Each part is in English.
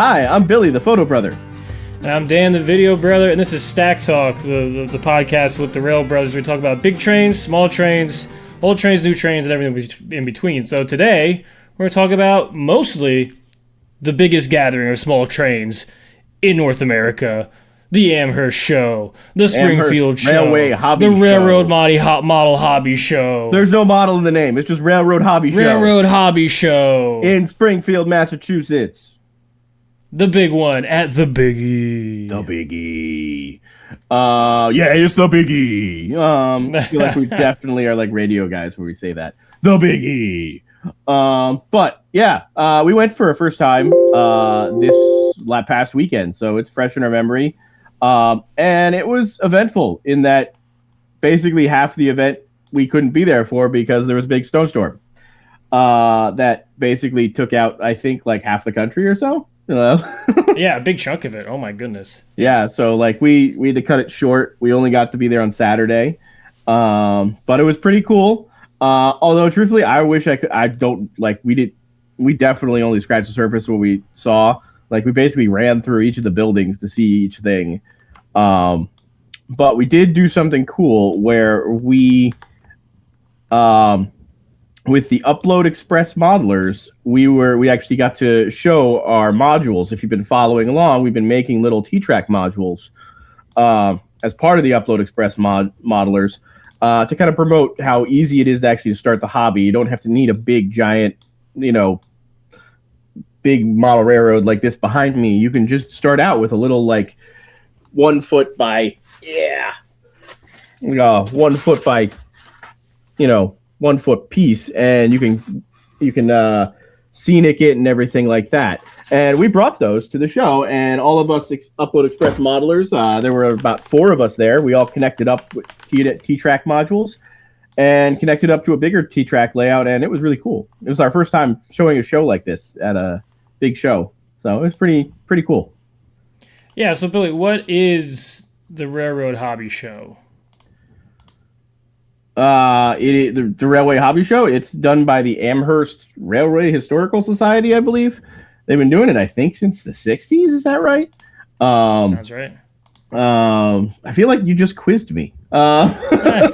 Hi, I'm Billy, the photo brother. And I'm Dan, the video brother, and this is Stacktalk, the podcast with the rail brothers. We talk about big trains, small trains, old trains, new trains, and everything in between. So today, we're going to talk about mostly the biggest gathering of small trains in North America, the Amherst Show, the Springfield Show, Railway Hobby the Show. Railroad Model Hobby Show. There's no model in the name. It's just Railroad Hobby Show. Railroad Hobby Show. In Springfield, Massachusetts. The big one at the Biggie. The Biggie. Yeah, it's the Biggie. I feel like we definitely are like radio guys where we say that. The Biggie. But yeah, we went for a first time this past weekend, so it's fresh in our memory. And it was eventful in that basically half the event we couldn't be there for because there was a big snowstorm that basically took out, I think, like half the country or so. Yeah, a big chunk of it. Oh my goodness. Yeah, so like we had to cut it short. We only got to be there on Saturday, but it was pretty cool. Although truthfully, I wish I could. I don't like. We definitely only scratched the surface of what we saw. Like we basically ran through each of the buildings to see each thing. But we did do something cool where we, with the Upload Express modelers, we actually got to show our modules. If you've been following along, we've been making little T-Trak modules as part of the Upload Express modelers to kind of promote how easy it is to actually start the hobby. You don't have to need a big, giant, big model railroad like this behind me. You can just start out with a little like 1 foot by 1 foot by 1 foot piece, and you can scenic it and everything like that. And we brought those to the show, and all of us Upload Express modelers, there were about 4 of us there. We all connected up with T-Trak modules and connected up to a bigger T-Trak layout, and it was really cool. It was our first time showing a show like this at a big show, so it was pretty cool. Yeah, so Billy, what is the Railroad Hobby Show? The Railway Hobby Show. It's done by the Amherst Railway Historical Society, I believe. They've been doing it, I think, since the 60s. Is that right? Sounds right. I feel like you just quizzed me. Like I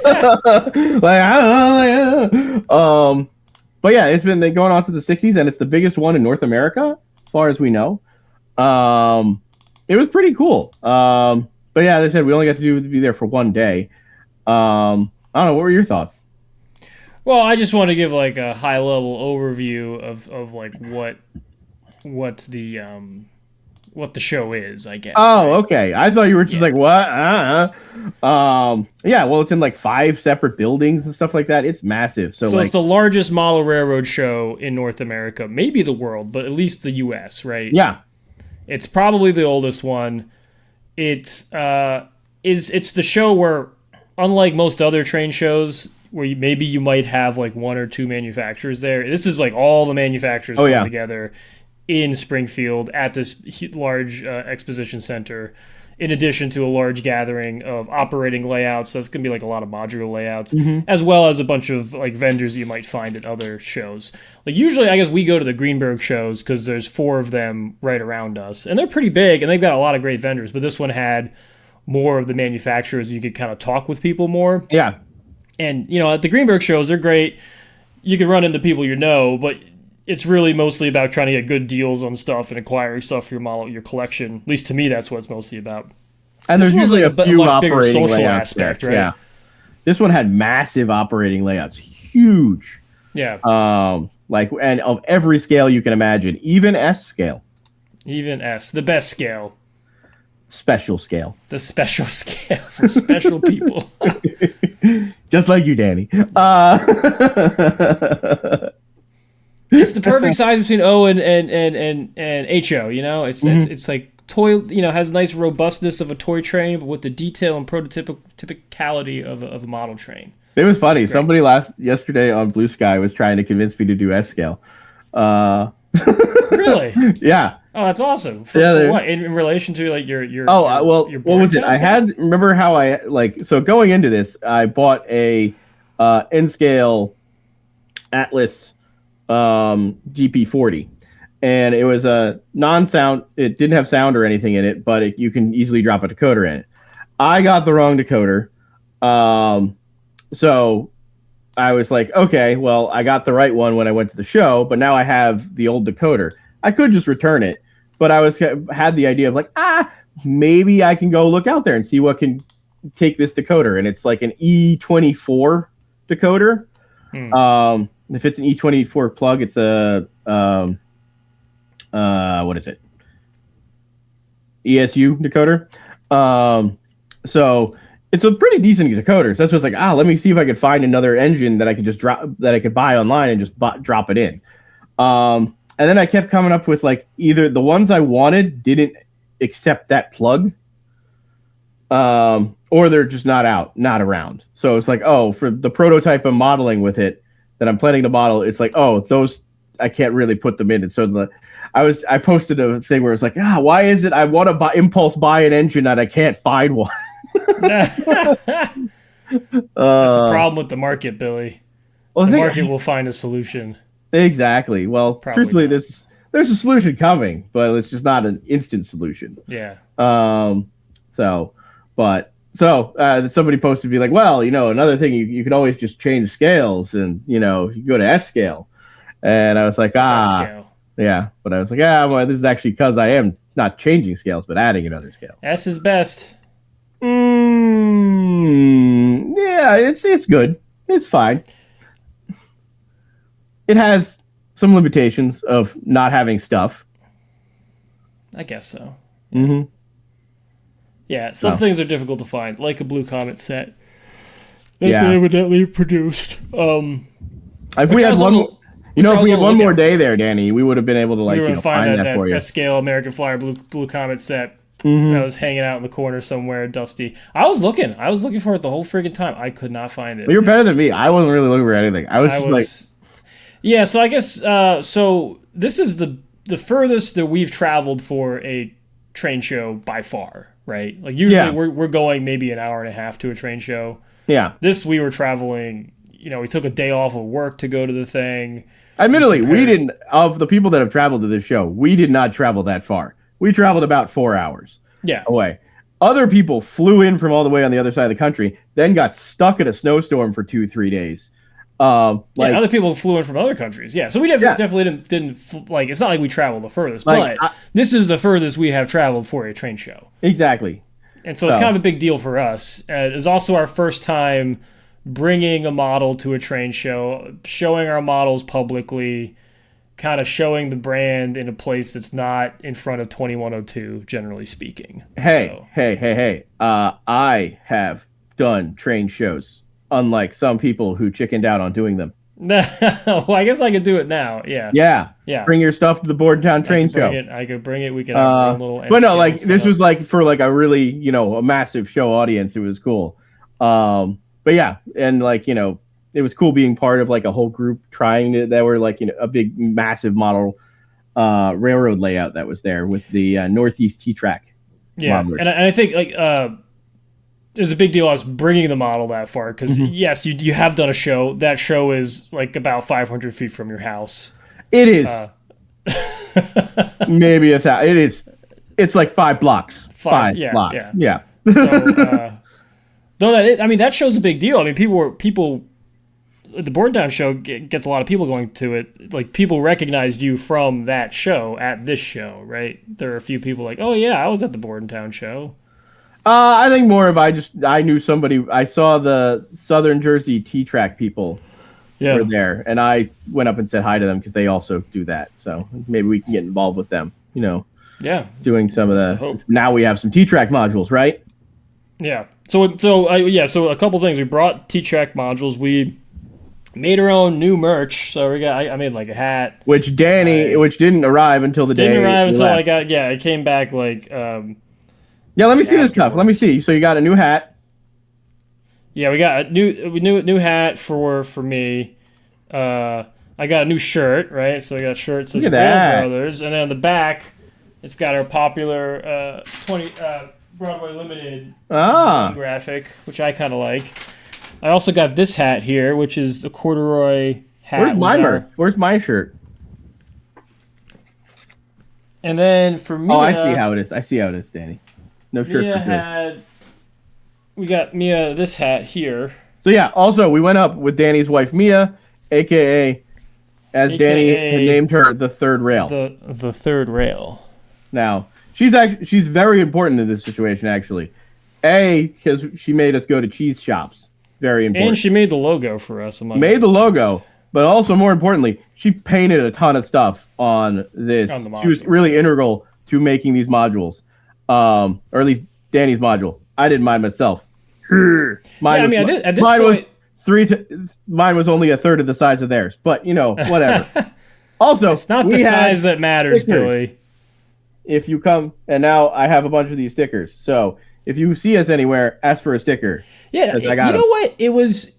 don't know. But yeah, it's been going on since the 60s, and it's the biggest one in North America, as far as we know. It was pretty cool. But yeah, as I said, we only got to be there for one day. I don't know. What were your thoughts? Well, I just want to give like a high level overview of like what the show is, I guess. Oh, okay. I thought you were just like, what? Yeah, well, it's in like 5 separate buildings and stuff like that. It's massive. So like, it's the largest model railroad show in North America, maybe the world, but at least the U.S., right? Yeah. It's probably the oldest one. It's the show where, unlike most other train shows, where you might have like 1 or 2 manufacturers there, this is like all the manufacturers come together in Springfield at this large exposition center, in addition to a large gathering of operating layouts. So it's going to be like a lot of modular layouts, as well as a bunch of like vendors that you might find at other shows. Like usually, I guess we go to the Greenberg shows because there's 4 of them right around us, and they're pretty big, and they've got a lot of great vendors. But this one had more of the manufacturers. You could kind of talk with people more. Yeah. And, at the Greenberg shows, they're great. You can run into people but it's really mostly about trying to get good deals on stuff and acquiring stuff for your collection. At least to me, that's what it's mostly about. And there's usually a few much bigger operating social layouts aspect, there. Right? Yeah. This one had massive operating layouts. Huge. Yeah. And of every scale you can imagine. Even S scale. Even S. The best scale. Special scale. The special scale for special people. Just like you, Danny. It's the perfect size between O and HO, It's like toy, has nice robustness of a toy train, but with the detail and prototypicality of a model train. It was funny. Somebody yesterday on Blue Sky was trying to convince me to do S scale. Really? Yeah. Oh, that's awesome. For what? In relation to like your what was it? Remember how so going into this, I bought a N scale Atlas GP40, and it was a non-sound. It didn't have sound or anything in it, but you can easily drop a decoder in it. I got the wrong decoder, so I was like, okay, well, I got the right one when I went to the show, but now I have the old decoder. I could just return it, but I had the idea of like, maybe I can go look out there and see what can take this decoder, and it's like an E24 decoder. If it's an E24 plug, it's a what is it? ESU decoder. So it's a pretty decent decoder. So that's what's like, let me see if I could find another engine that I could just that I could buy online and just drop it in. And then I kept coming up with like either the ones I wanted didn't accept that plug, or they're just not around. So it's like, for the prototype I'm modeling with it that I'm planning to model, it's like, those I can't really put them in. And so I posted a thing where it's like, why is it I want to impulse buy an engine and I can't find one? That's a problem with the market, Billy. Well, the market will find a solution. Exactly. Well, probably truthfully, there's a solution coming, but it's just not an instant solution. Yeah. Somebody posted be like, well, another thing, you could always just change scales and, you go to S scale. And I was like, scale. Yeah. But I was like, well, this is actually because I am not changing scales, but adding another scale. S is best. Yeah, it's good. It's fine. It has some limitations of not having stuff. I guess so. Mm-hmm. Yeah, some things are difficult to find, like a Blue Comet set that they evidently produced. If we had one more day there, Danny, we would have been able to find that for you. That scale American Flyer Blue Comet set. I was hanging out in the corner somewhere, dusty. I was looking for it the whole freaking time. I could not find it. Well, you're better than me. I wasn't really looking for anything. I was. Yeah, so I guess so this is the furthest that we've traveled for a train show by far, right? Like usually we're going maybe an hour and a half to a train show. Yeah. This we were traveling, we took a day off of work to go to the thing. Admittedly, we didn't, of the people that have traveled to this show, we did not travel that far. We traveled about 4 hours away. Other people flew in from all the way on the other side of the country, then got stuck in a snowstorm for 2-3 days. Other people flew in from other countries. Yeah, so we definitely didn't it's not like we traveled the furthest, but this is the furthest we have traveled for a train show. Exactly. And so it's kind of a big deal for us. It was also our first time bringing a model to a train show, showing our models publicly, kind of showing the brand in a place that's not in front of 2102, generally speaking. Hey. I have done train shows, unlike some people who chickened out on doing them. Well, I guess I could do it now. Yeah. Yeah. Bring your stuff to the Bordentown train show. I could bring it. We could have a little. But no, this was for a really, a massive show audience. It was cool. But yeah, and it was cool being part of a whole group that were a big, massive model railroad layout that was there with the Northeast T-Trak. Yeah, modelers. And I think there's a big deal us bringing the model that far because yes, you have done a show. That show is about 500 feet from your house. It is maybe 1,000. It is. It's 5 blocks. Five blocks. Yeah. So, though that show's a big deal. I mean, people. The Bordentown show gets a lot of people going to it. People recognized you from that show at this show, right? There are a few people oh yeah, I was at the Bordentown show. I think more of I knew somebody. I saw the Southern Jersey T-Trak people were there, and I went up and said hi to them because they also do that. So maybe we can get involved with them. Doing some of the. Now we have some T-Trak modules, right? Yeah. So a couple things. We brought T-Trak modules. We made our own new merch. So I made a hat, which didn't arrive until the day. Didn't arrive until I got. Yeah, it came back Yeah, let me see this stuff. Let me see. So you got a new hat. Yeah, we got a new hat for me. I got a new shirt, right? So I got shirts of Rail Brothers, and then on the back, it's got our popular 20 Broadway Limited graphic, which I kind of like. I also got this hat here, which is a corduroy hat. Where's my merch? Where's my shirt? And then for Mia, Oh, I see how it is. I see how it is, Danny. No shirts Mia for free. we got Mia this hat here. So yeah, also we went up with Danny's wife Mia, aka as Danny had named her, the third rail. The third rail. Now she's very important in this situation actually. Because she made us go to cheese shops. Very important. And she made the logo for us. Made the logo, but also more importantly, she painted a ton of stuff on this. She was really integral to making these modules, or at least Danny's module. I did mine myself. Mine was only a third of the size of theirs, but whatever. Also, it's not the size that matters, Billy. If you come, and now I have a bunch of these stickers, so if you see us anywhere, ask for a sticker. Yeah, you know what? It was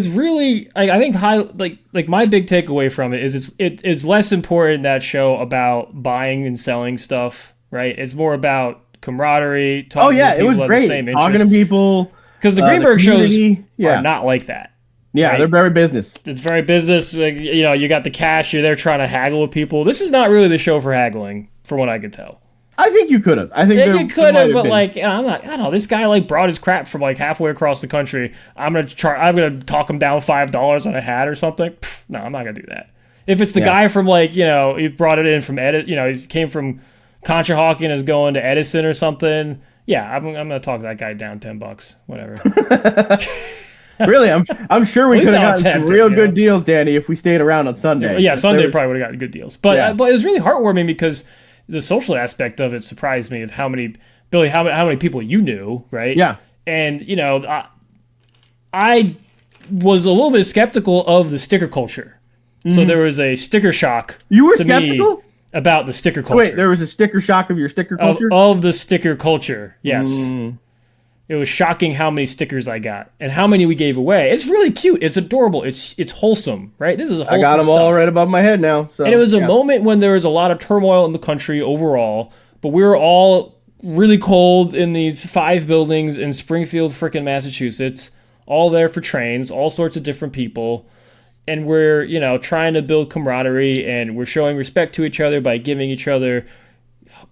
really I think like my big takeaway from it is it's less important that show about buying and selling stuff, right? It's more about camaraderie. Talking to people it was great. Talking to people because the Greenberg shows are not like that. Yeah, right? They're very business. It's very business. Like, you got the cash. You're there trying to haggle with people. This is not really the show for haggling, from what I could tell. I think you could have. I think you could have, but like, I'm not. I don't know. This guy brought his crap from halfway across the country. I'm gonna talk him down $5 on a hat or something. No, I'm not gonna do that. If it's the guy from he brought it in from he came from Conshohocken and is going to Edison or something. Yeah, I'm gonna talk that guy down $10. Whatever. Really, I'm sure we could have gotten some real good deals, Danny, if we stayed around on Sunday. Yeah, Sunday probably would have gotten good deals. But it was really heartwarming because the social aspect of it surprised me of how many people you knew, right? Yeah. And, I was a little bit skeptical of the sticker culture. Mm-hmm. So there was a sticker shock. You were skeptical? About the sticker culture. Wait, there was a sticker shock of your sticker culture? Of the sticker culture, yes. Mm. It was shocking how many stickers I got and how many we gave away. It's really cute. It's adorable. It's wholesome, right? This is wholesome. I got them all right above my head now. So, and it was a moment when there was a lot of turmoil in the country overall, but we were all really cold in these 5 buildings in Springfield, frickin' Massachusetts, all there for trains, all sorts of different people. And we're, trying to build camaraderie and we're showing respect to each other by giving each other,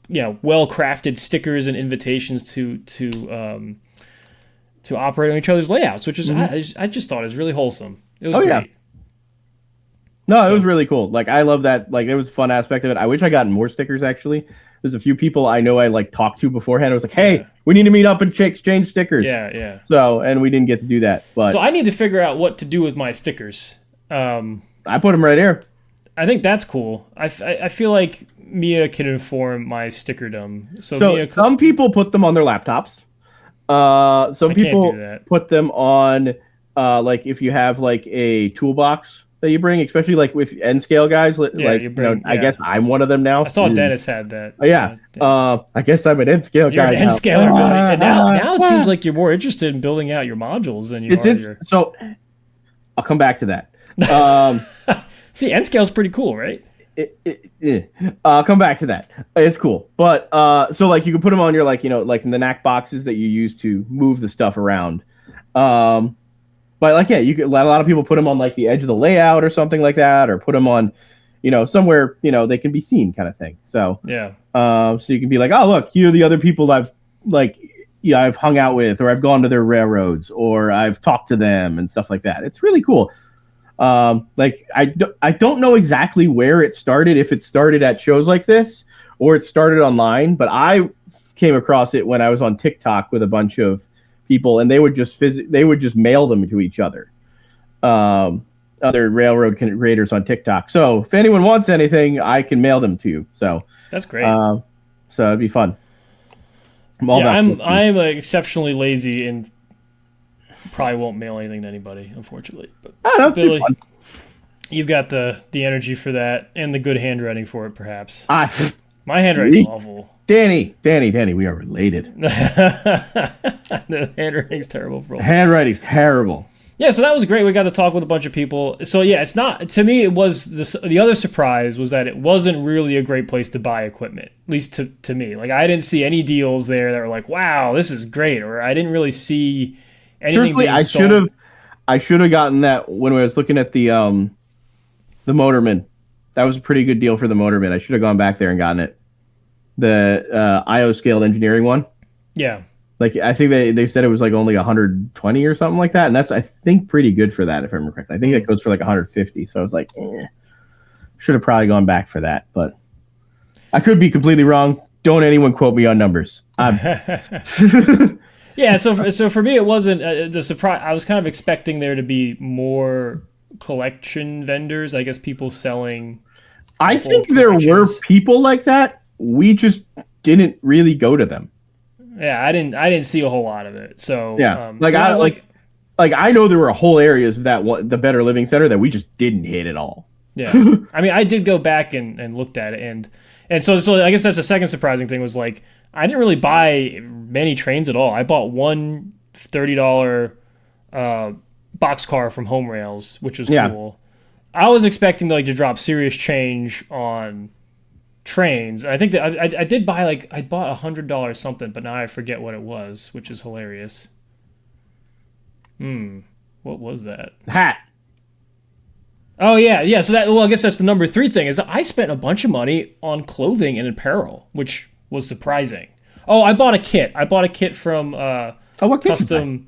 well-crafted stickers and invitations to operate on each other's layouts, which is I just thought it was really wholesome. It was great. Yeah. No, it was really cool. Like I love that. Like it was a fun aspect of it. I wish I got more stickers actually. There's a few people I know I talked to beforehand. I was like, hey, we need to meet up and exchange stickers. Yeah. So and we didn't get to do that. But so I need to figure out what to do with my stickers. I put them right here. I think that's cool. I feel like Mia can inform my stickerdom. So Mia some people put them on their laptops. Some people put them on if you have a toolbox that you bring, especially with N scale guys. I guess I'm one of them now. I saw Dennis had that. Oh, yeah. I guess I'm an N scale guy. You're an N scaler. Now it seems like you're more interested in building out your modules than you are. So I'll come back to that. See, N scale is pretty cool, right? I'll come back to that. It's cool, but so you can put them on your in the knack boxes that you use to move the stuff around. But you could, a lot of people put them on the edge of the layout or something like that, or put them on, somewhere they can be seen, kind of thing. So yeah. So you can be like, oh look, here are the other people I've hung out with, or I've gone to their railroads, or I've talked to them and stuff like that. It's really cool. I don't know exactly where it started, if it started at shows like this or it started online, but I came across it when I was on TikTok with a bunch of people, and they would just mail them to each other. Other railroad creators on TikTok. So if anyone wants anything, I can mail them to you. So that's great. So it'd be fun. I'm exceptionally lazy and probably won't mail anything to anybody, unfortunately. But I don't know, Billy, you've got the energy for that and the good handwriting for it, perhaps. My handwriting's awful. Danny, we are related. The handwriting's terrible, bro. Handwriting's terrible. Yeah, so that was great. We got to talk with a bunch of people. So yeah, it's not, to me, it was the other surprise was that it wasn't really a great place to buy equipment, at least to me. I didn't see any deals there that were like, wow, this is great, or I didn't really see anything. Truthfully, I should have gotten that when I was looking at the Motorman. That was a pretty good deal for the Motorman. I should have gone back there and gotten it. the IO scaled engineering one. Yeah. Like I think they said it was like only 120 or something like that, and that's I think pretty good for that if I remember correctly. I think it goes for like 150. So I was like, should have probably gone back for that, but I could be completely wrong. Don't anyone quote me on numbers. Yeah, so for me, it wasn't the surprise. I was kind of expecting there to be more collection vendors. I guess people selling. I think there were people like that. We just didn't really go to them. Yeah, I didn't see a whole lot of it. So yeah, I know there were whole areas of the Better Living Center that we just didn't hit at all. Yeah, I mean, I did go back and looked at it, and so I guess that's the second surprising thing was like I didn't really buy many trains at all. I bought one $30 boxcar from Home Rails, which was cool. I was expecting to drop serious change on trains. I think that I did buy I bought $100 something, but now I forget what it was, which is hilarious. What was that? Hat. Oh yeah. So I guess that's the number 3 thing is that I spent a bunch of money on clothing and apparel, which was surprising. Oh, I bought a kit. I bought a kit from what kit Custom.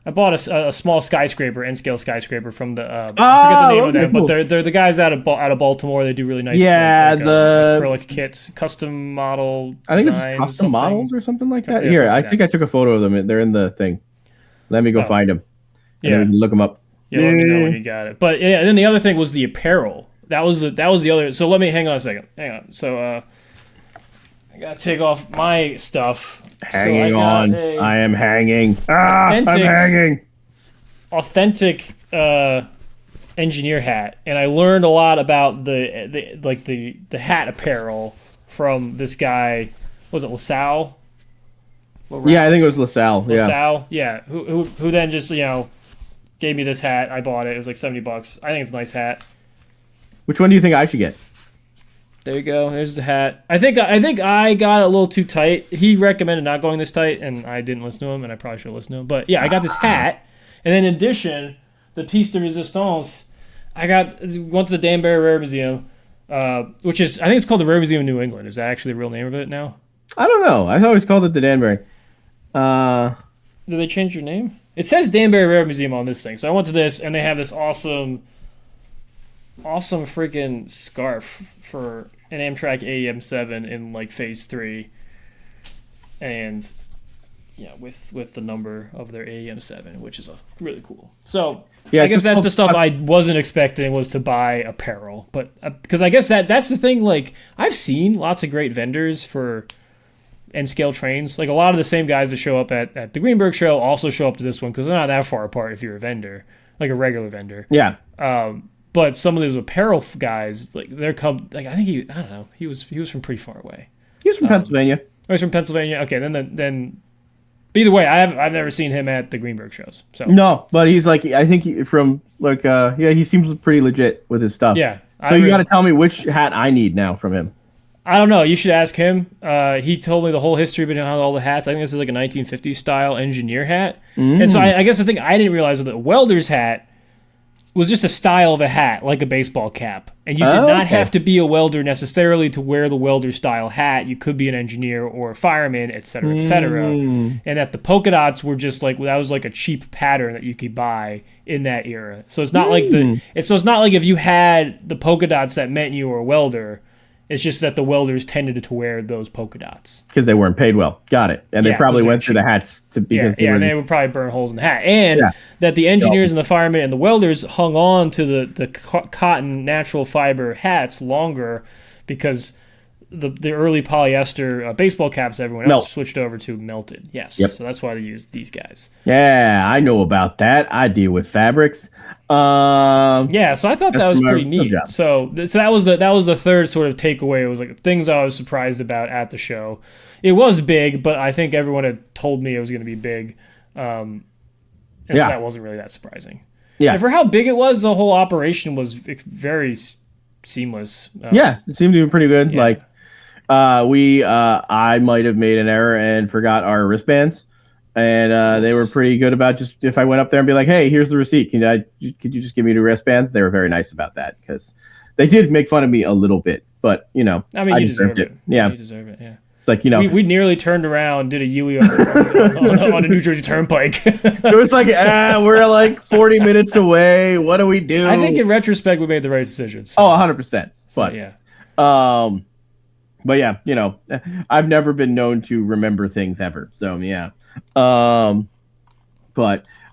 I bought a small skyscraper, N-scale skyscraper from the I forget the name of them, cool. But they're the guys out of Baltimore. They do really nice the acrylic kits, custom model. I think it's custom models or something like that. Here, I think I took a photo of them. They're in the thing. Let me go find them. Yeah, look them up. Yeah, let me know when you got it. But yeah, and then the other thing was the apparel. That was the other. So let me hang on a second. Hang on. So I gotta take off my stuff. Hanging on. I am hanging. I'm hanging. Authentic engineer hat, and I learned a lot about the hat apparel from this guy. Was it LaSalle? Yeah, I think it was LaSalle. LaSalle, yeah. Who then just gave me this hat. I bought it. It was like $70. I think it's a nice hat. Which one do you think I should get? There you go. There's the hat. I think I got it a little too tight. He recommended not going this tight, and I didn't listen to him, and I probably should listen to him. But yeah, I got this hat, and then in addition, the piece de resistance, went to the Danbury Rare Museum, which is I think it's called the Rare Museum of New England. Is that actually the real name of it now? I don't know. I always called it the Danbury. Did they change your name? It says Danbury Rare Museum on this thing. So I went to this, and they have this awesome freaking scarf for an Amtrak AEM7 in Phase 3, and with the number of their AEM7, which is really cool. So yeah, I guess that's the stuff I wasn't expecting was to buy apparel, but because I guess that's the thing. I've seen lots of great vendors for N-scale trains. A lot of the same guys that show up at the Greenberg show also show up to this one because they're not that far apart if you're a vendor, like a regular vendor. Yeah. But some of those apparel guys, I think he was from pretty far away. He was from Pennsylvania. Oh, he's from Pennsylvania. Okay, then. But either way, I've never seen him at the Greenberg shows. So no, but he's I think he seems pretty legit with his stuff. Yeah. So you got to tell me which hat I need now from him. I don't know. You should ask him. He told me the whole history behind all the hats. I think this is like a 1950s style engineer hat. And so I guess the thing I didn't realize was that a welder's hat was just a style of a hat, like a baseball cap. And you did not have to be a welder necessarily to wear the welder style hat. You could be an engineer or a fireman, et cetera, et cetera. And that the polka dots were just that was like a cheap pattern that you could buy in that era. So it's not it's not like if you had the polka dots that meant you were a welder. It's just that the welders tended to wear those polka dots because they weren't paid well. Got it. And they probably went through the hats because they would probably burn holes in the hat. And that the engineers and the firemen and the welders hung on to the cotton natural fiber hats longer because the early polyester baseball caps everyone else switched over to melted. Yes. Yep. So that's why they used these guys. Yeah, I know about that. I deal with fabrics. So I thought that was pretty neat. So that was the third sort of takeaway. It was things I was surprised about at the show. It was big, but I think everyone had told me it was going to be big, so that wasn't really that surprising. Yeah, and for how big it was, the whole operation was very seamless. It seemed to be pretty good. Yeah. I might have made an error and forgot our wristbands. And they were pretty good about just if I went up there and be like, "Hey, here's the receipt. Could you just give me the wristbands?" They were very nice about that because they did make fun of me a little bit but you know, I mean, you deserve it. Yeah, you deserve it. Yeah. it's like, you know, we nearly turned around, did a Yui on a New Jersey Turnpike. it was like, we're like 40 minutes away. What do we do? I think in retrospect, we made the right decision. So. Oh, 100%. But yeah. But yeah, you know, I've never been known to remember things ever. So yeah. But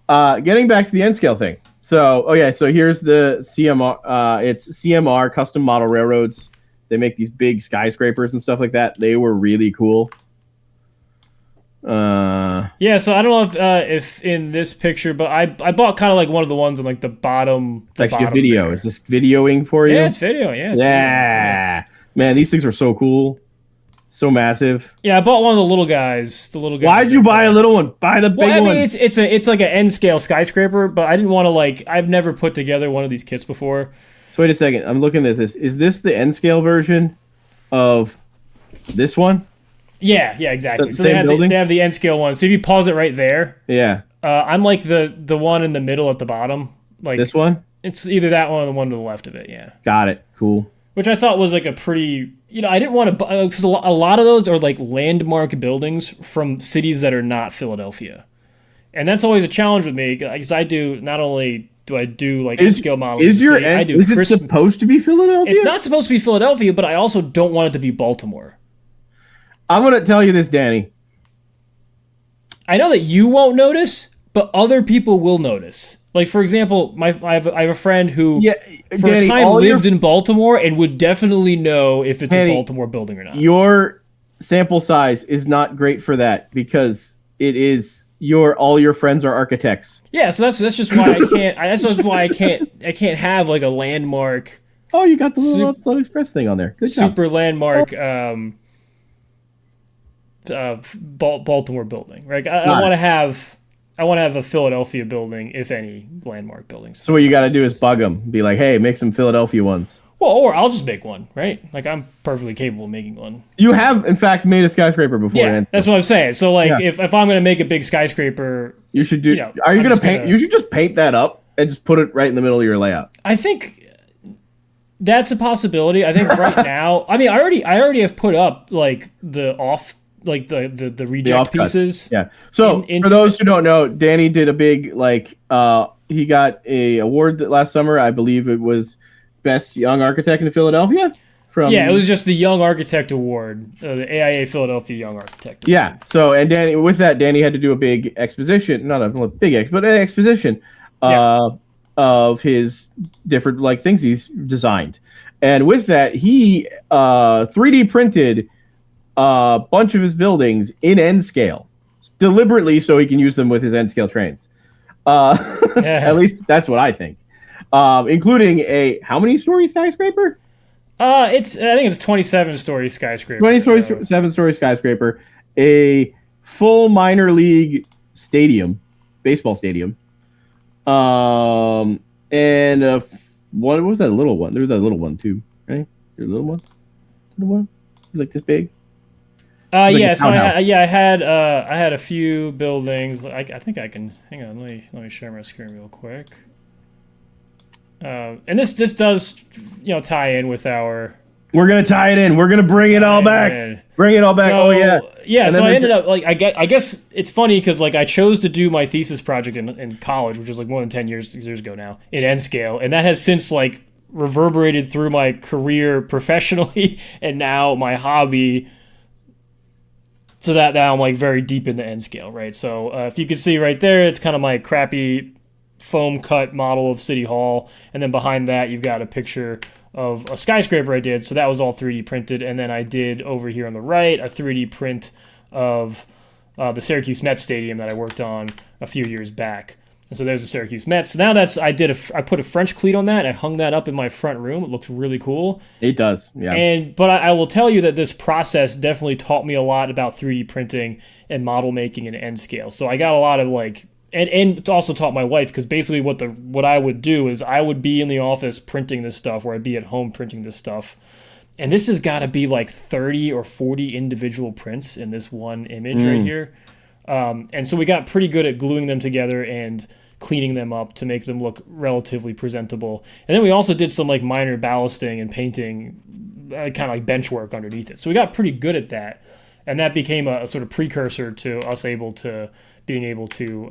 getting back to the N scale thing. So, so here's the CMR. It's CMR, Custom Model Railroads. They make these big skyscrapers and stuff like that. They were really cool. Yeah, so I don't know if in this picture, but I bought kind of like one of the ones on like the bottom. It's actually a video. There. Is this videoing for you? Yeah, it's video. Yeah. It's yeah. Man, these things are so cool. So massive. Yeah, I bought one of the little guys. Why'd you buy a little one? Buy the big one. I mean, it's like an N scale skyscraper, but I didn't want to I've never put together one of these kits before. So wait a second. I'm looking at this. Is this the N scale version of this one? Yeah, exactly. So they have the N scale one. So if you pause it right there, I'm like the one in the middle at the bottom. Like this one. It's either that one or the one to the left of it. Yeah. Got it. Cool. Which I thought was like a pretty, I didn't want to buy, because a lot of those are like landmark buildings from cities that are not Philadelphia. And that's always a challenge with me, because I do, not only do I do like scale models. Is it supposed to be Philadelphia? It's not supposed to be Philadelphia, but I also don't want it to be Baltimore. I'm going to tell you this, Danny. I know that you won't notice, but other people will notice. Like, for example, I have a friend who, for a time, lived in Baltimore and would definitely know if it's a Baltimore building or not. Your sample size is not great for that, because it is all your friends are architects. Yeah, so that's just why I can't. That's just why I can't have like a landmark. Oh, you got the little Upload Express thing on there. Good job. Super landmark. Baltimore building, right? I want to have a Philadelphia building, if any landmark buildings. So what you got to do is bug them, be like, "Hey, make some Philadelphia ones." Well, or I'll just make one, right? Like, I'm perfectly capable of making one. You have, in fact, made a skyscraper before. Yeah, that's what I'm saying. So, like, if I'm going to make a big skyscraper, you should do. Are you going to paint? You should just paint that up and just put it right in the middle of your layout. I think that's a possibility. I think right now, I mean, I already have put up like the reject pieces. Yeah. So for those who don't know, Danny did a big he got a award last summer. I believe it was Best Young Architect in Philadelphia. It was just the Young Architect Award, the AIA Philadelphia Young Architect Award. Yeah. So Danny had to do a big exposition, not a big but an exposition of his different things he's designed, and with that he 3D printed a bunch of his buildings in N scale, deliberately so he can use them with his N scale trains. At least that's what I think. Including a how many story skyscraper? I think it's 27-story skyscraper. 27-story skyscraper, a full minor league stadium, baseball stadium, and what was that little one? There was that little one too, right? There's a little one, like this big. So I had a few buildings. I think I can hang on. Let me share my screen real quick. And this does tie in with our. We're gonna tie it in. We're gonna bring it all back. Bring it all back. So, so I ended up I guess it's funny because I chose to do my thesis project in college, which was more than 10 years ago now, in N scale, and that has since reverberated through my career professionally and now my hobby. So that now I'm very deep in the N scale, right? So if you can see right there, it's kind of my crappy foam cut model of City Hall, and then behind that you've got a picture of a skyscraper I did. So that was all 3D printed, and then I did over here on the right a 3D print of the Syracuse Mets stadium that I worked on a few years back. And so there's the Syracuse Mets. So now I put a French cleat on that. I hung that up in my front room. It looks really cool. It does, yeah. But I will tell you that this process definitely taught me a lot about 3D printing and model making in N scale. So I got a lot of and it also taught my wife, because basically what I would do is I would be in the office printing this stuff, or I'd be at home printing this stuff. And this has got to be 30 or 40 individual prints in this one image right here. And so we got pretty good at gluing them together and cleaning them up to make them look relatively presentable. And then we also did some minor ballasting and painting kind of like bench work underneath it. So we got pretty good at that, and that became a sort of precursor to us being able to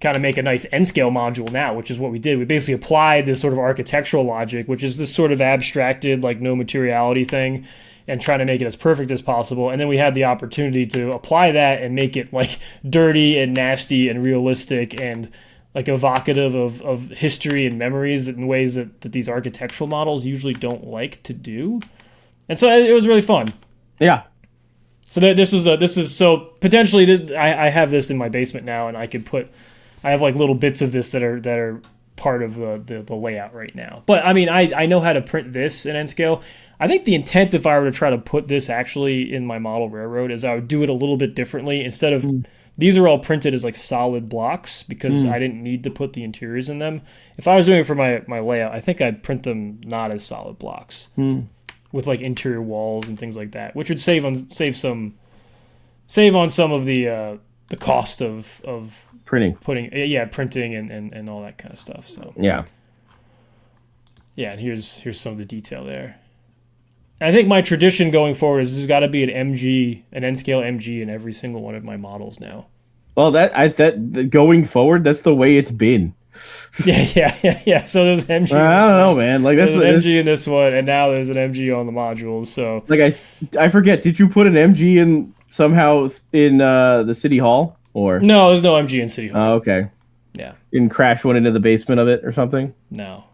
kind of make a nice N-scale module now, which is what we did. We basically applied this sort of architectural logic, which is this sort of abstracted, like no materiality thing, and try to make it as perfect as possible. And then we had the opportunity to apply that and make it like dirty and nasty and realistic and like evocative of history and memories in ways that these architectural models usually don't like to do. And so it was really fun. Yeah. So potentially I have this in my basement now, and I have like little bits of this that are part of the layout right now. But I mean, I know how to print this in N-scale. I think the intent, if I were to try to put this actually in my model railroad, is I would do it a little bit differently. Instead of these are all printed as like solid blocks because I didn't need to put the interiors in them. If I was doing it for my layout, I think I'd print them not as solid blocks with like interior walls and things like that, which would save on some of the cost of printing, printing and all that kind of stuff. So yeah, and here's some of the detail there. I think my tradition going forward is there's got to be an N-scale MG in every single one of my models now. Well, going forward, that's the way it's been. Yeah. So there's MG. I don't know, man. Like there's an MG in this one, and now there's an MG on the modules. So like I forget. Did you put an MG in somehow in the city hall or no? There's no MG in city hall. Oh, okay. Yeah. Didn't crash one into the basement of it or something. No.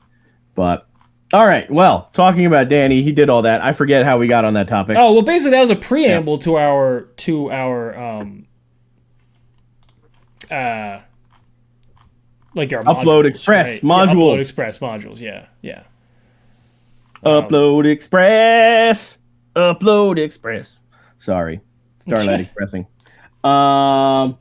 But. All right. Well, talking about Danny, he did all that. I forget how we got on that topic. Oh, well, basically that was a preamble to our like our Upload modules, Express right? modules. Yeah, Upload Express modules. Yeah. Upload Express. Upload Express. Sorry, Starlight Expressing. But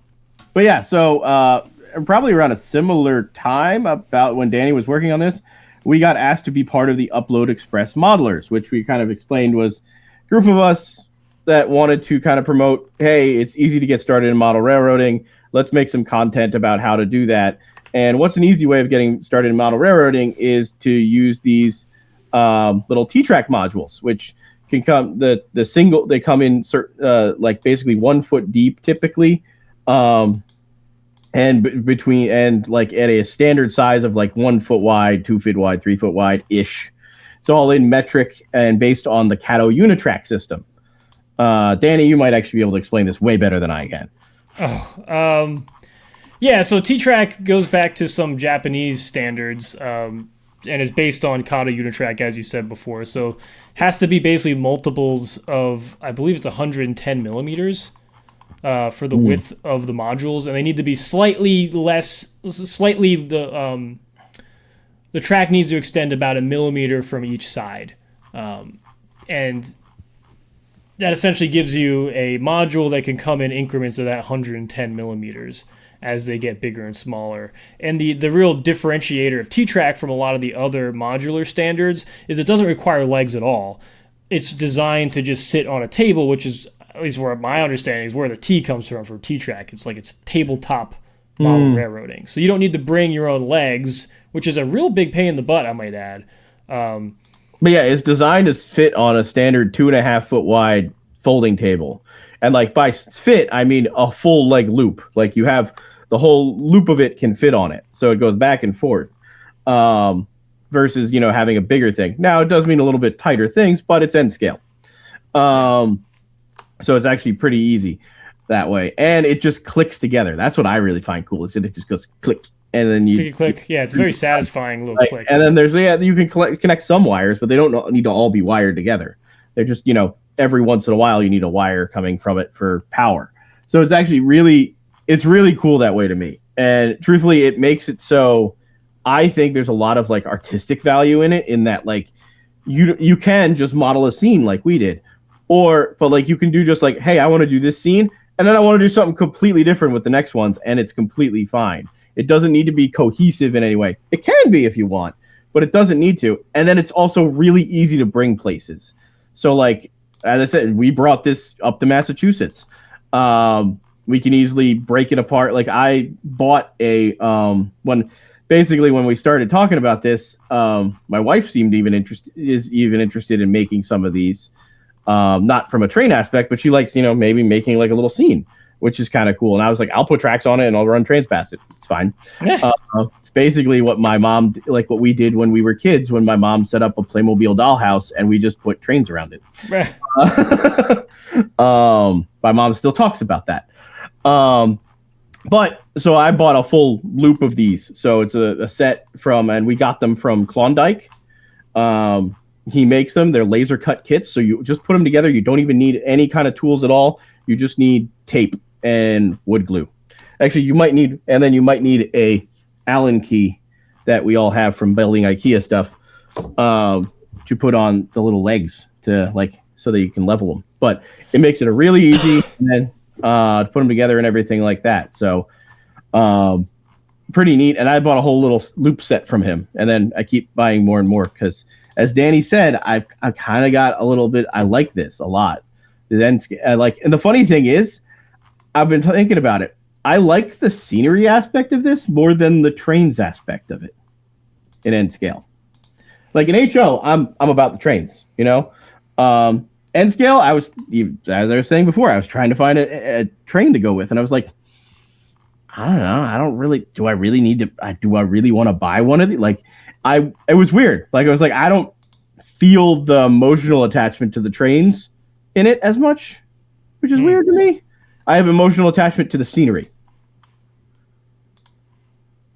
yeah, so probably around a similar time about when Danny was working on this, we got asked to be part of the Upload Express modelers, which we kind of explained was a group of us that wanted to kind of promote, hey, it's easy to get started in model railroading. Let's make some content about how to do that. And what's an easy way of getting started in model railroading is to use these little T-Trak modules, which can come they come in like basically 1 foot deep typically. And between like at a standard size of like 1 foot wide, 2 feet wide, 3 foot wide ish. It's all in metric and based on the Cato Unitrack system. Danny, you might actually be able to explain this way better than I can. Yeah. So T-Trak goes back to some Japanese standards, and is based on Cato Unitrack, as you said before. So has to be basically multiples of, I believe it's 110 millimeters. For the width of the modules, and they need to be slightly the track needs to extend about 1 millimeter from each side, and that essentially gives you a module that can come in increments of that 110 millimeters as they get bigger and smaller. And the real differentiator of T-Trak from a lot of the other modular standards is it doesn't require legs at all. It's designed to just sit on a table, which is, at least where my understanding is, where the T comes from for T-Trak. It's like it's tabletop model railroading. So you don't need to bring your own legs, which is a real big pain in the butt, I might add. But yeah, it's designed to fit on a standard 2.5 foot wide folding table. And like by fit, I mean a full leg loop. Like you have the whole loop of it can fit on it. So it goes back and forth. Versus, having a bigger thing. Now, it does mean a little bit tighter things, but it's N scale. So it's actually pretty easy that way. And it just clicks together. That's what I really find cool, is that it just goes click. And then you click. Yeah, it's a very satisfying little click. And then there's, you can connect some wires, but they don't need to all be wired together. They're just, every once in a while you need a wire coming from it for power. So it's actually it's really cool that way to me. And truthfully, it makes it so I think there's a lot of like artistic value in it, in that like you can just model a scene like we did. But like you can do just like, hey, I want to do this scene, and then I want to do something completely different with the next ones, and it's completely fine. It doesn't need to be cohesive in any way. It can be if you want, but it doesn't need to. And then it's also really easy to bring places. So like, as I said, we brought this up to Massachusetts. We can easily break it apart. Like I bought when basically when we started talking about this, my wife seemed is even interested in making some of these, not from a train aspect, but she likes, maybe making like a little scene, which is kind of cool. And I was like, I'll put tracks on it and I'll run trains past it. It's fine. It's basically what my mom, like what we did when we were kids, when my mom set up a Playmobil dollhouse and we just put trains around it. My mom still talks about that. But so I bought a full loop of these. So it's a set and we got them from Klondike. He makes them. They're laser cut kits. So you just put them together. You don't even need any kind of tools at all. You just need tape and wood glue. Actually, you might need a Allen key that we all have from building IKEA stuff, to put on the little legs so that you can level them. But it makes it a really easy and then to put them together and everything like that. So pretty neat. And I bought a whole little loop set from him, and then I keep buying more and more because, as Danny said, I kind of got a little bit. I like this a lot. And the funny thing is, I've been thinking about it. I like the scenery aspect of this more than the trains aspect of it in N scale. Like in HO, I'm about the trains, N scale, as I was saying before, I was trying to find a train to go with, and I was like, I don't know. Do I really want to buy one of these? Like, it was weird. Like, I was like, I don't feel the emotional attachment to the trains in it as much, which is weird to me. I have emotional attachment to the scenery,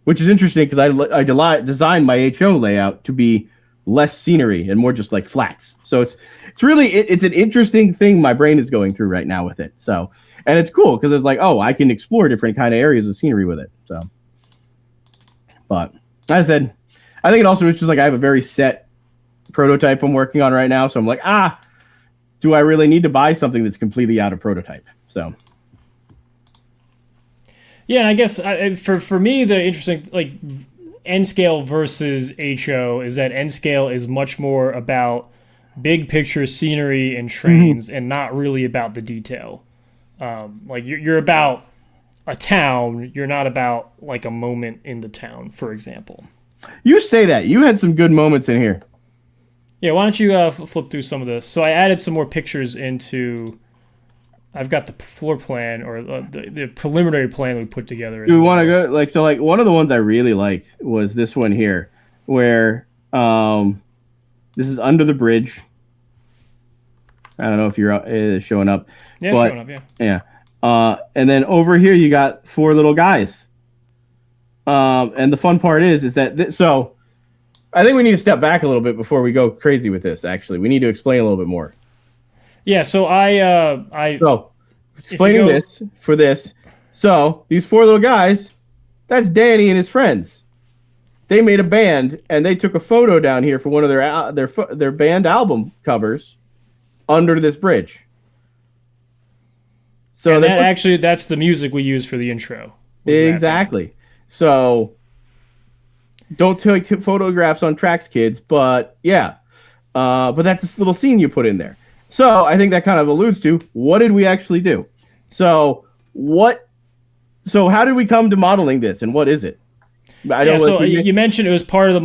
which is interesting because I designed my HO layout to be less scenery and more just like flats. So it's really it's an interesting thing my brain is going through right now with it. So, and it's cool because it's like, oh, I can explore different kind of areas of scenery with it. So, but as I said, I think it also is just like I have a very set prototype I'm working on right now. So I'm like, do I really need to buy something that's completely out of prototype? So. Yeah, and I guess for me, the interesting, like, N scale versus HO is that N scale is much more about big picture scenery and trains, and not really about the detail. Like, you're about a town, you're not about like a moment in the town, for example. You say that. You had some good moments in here. Yeah, why don't you flip through some of this? So I added some more pictures into. I've got the floor plan or the preliminary plan we put together. Do we want to go one of the ones I really liked was this one here, where this is under the bridge. I don't know if you're showing up. Yeah, showing up. Yeah. And then over here you got 4 little guys. And the fun part is that so I think we need to step back a little bit before we go crazy with this. Actually, we need to explain a little bit more. Yeah, so explaining this for this. So these 4 little guys, that's Danny and his friends. They made a band and they took a photo down here for one of their band album covers under this bridge. So that's the music we use for the intro. Exactly. So don't take photographs on tracks, kids. But yeah, but that's this little scene you put in there. So I think that kind of alludes to what did we actually do? So how did we come to modeling this, and what is it? You mentioned it was part of the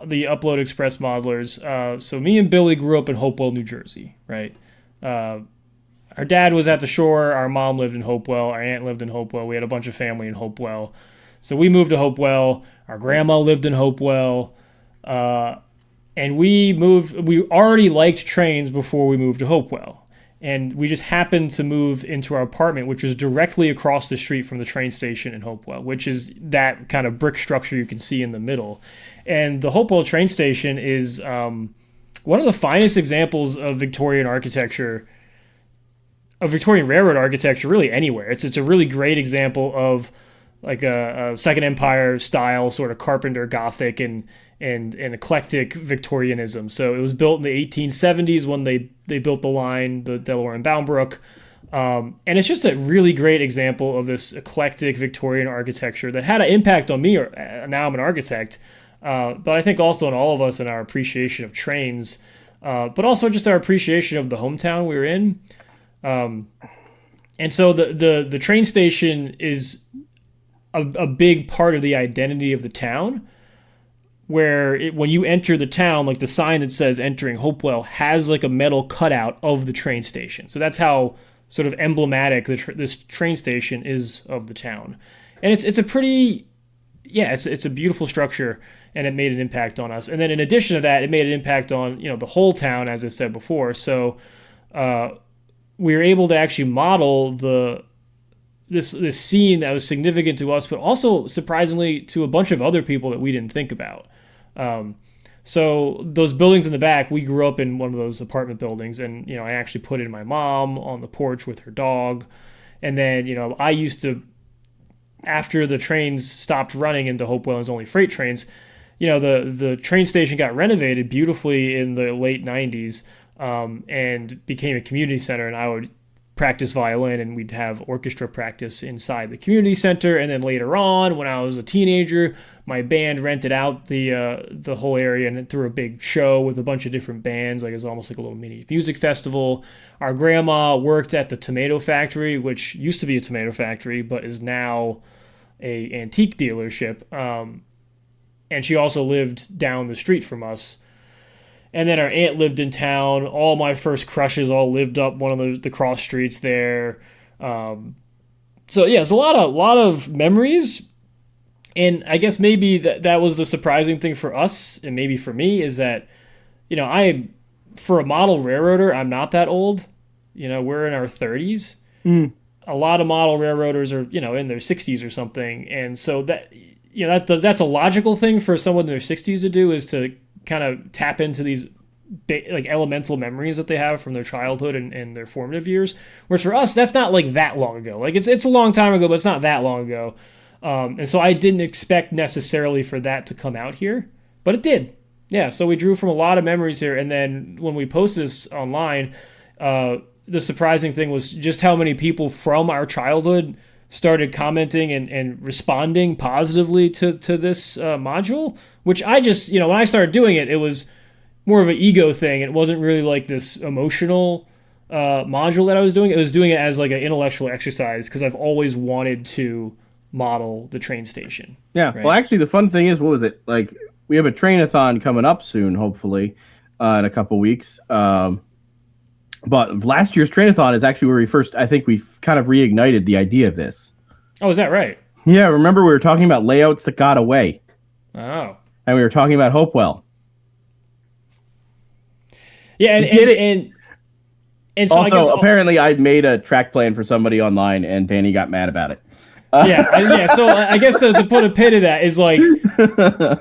the Upload Express modelers. So me and Billy grew up in Hopewell, New Jersey, right? Our dad was at the shore. Our mom lived in Hopewell. Our aunt lived in Hopewell. We had a bunch of family in Hopewell. So we moved to Hopewell. Our grandma lived in Hopewell. And we already liked trains before we moved to Hopewell. And we just happened to move into our apartment, which was directly across the street from the train station in Hopewell, which is that kind of brick structure you can see in the middle. And the Hopewell train station is one of the finest examples of Victorian architecture, of Victorian railroad architecture, really anywhere. It's a really great example of like a Second Empire style sort of Carpenter Gothic and eclectic Victorianism. So it was built in the 1870s when they built the line, the Delaware and Bound Brook. And it's just a really great example of this eclectic Victorian architecture that had an impact on me. Now I'm an architect, but I think also on all of us in our appreciation of trains, but also just our appreciation of the hometown we were in. And so the train station is a big part of the identity of the town. Where when you enter the town, like the sign that says entering Hopewell has like a metal cutout of the train station. So that's how sort of emblematic this train station is of the town. And it's a pretty, yeah, it's a beautiful structure, and it made an impact on us. And then in addition to that, it made an impact on, the whole town, as I said before. So we were able to actually model this scene that was significant to us, but also surprisingly to a bunch of other people that we didn't think about. So those buildings in the back, we grew up in one of those apartment buildings, and I actually put in my mom on the porch with her dog, and then I used to, after the trains stopped running into Hopewell, and only freight trains, the train station got renovated beautifully in the late 90s, and became a community center, and I would practice violin, and we'd have orchestra practice inside the community center. And then later on, when I was a teenager, my band rented out the whole area and threw a big show with a bunch of different bands. Like it was almost like a little mini music festival. Our grandma worked at the tomato factory, which used to be a tomato factory but is now a antique dealership, and she also lived down the street from us. And then our aunt lived in town. All my first crushes all lived up one of the cross streets there. So yeah, it's a lot of memories. And I guess maybe that was the surprising thing for us, and maybe for me, is that, for a model railroader, I'm not that old. We're in our 30s. Mm. A lot of model railroaders are, in their 60s or something. And so that's a logical thing for someone in their 60s to do, is to kind of tap into these like elemental memories that they have from their childhood and their formative years. Whereas for us, that's not like that long ago. Like it's a long time ago, but it's not that long ago. And so I didn't expect necessarily for that to come out here, but it did. Yeah. So we drew from a lot of memories here. And then when we posted this online, the surprising thing was just how many people from our childhood started commenting and responding positively to this module, which I just, when I started doing it, it was more of an ego thing. It wasn't really like this emotional module that I was doing. It was doing it as like an intellectual exercise, because I've always wanted to model the train station. Yeah. Right? Well, actually, the fun thing is, what was it? Like, we have a train-a-thon coming up soon, hopefully, in a couple weeks. But last year's train-a-thon is actually where we kind of reignited the idea of this. Oh, is that right? Yeah, remember we were talking about layouts that got away. Oh. And we were talking about Hopewell. Yeah, and so also, I guess apparently I made a track plan for somebody online, and Danny got mad about it. Yeah. So I guess to put a pin in that is, like,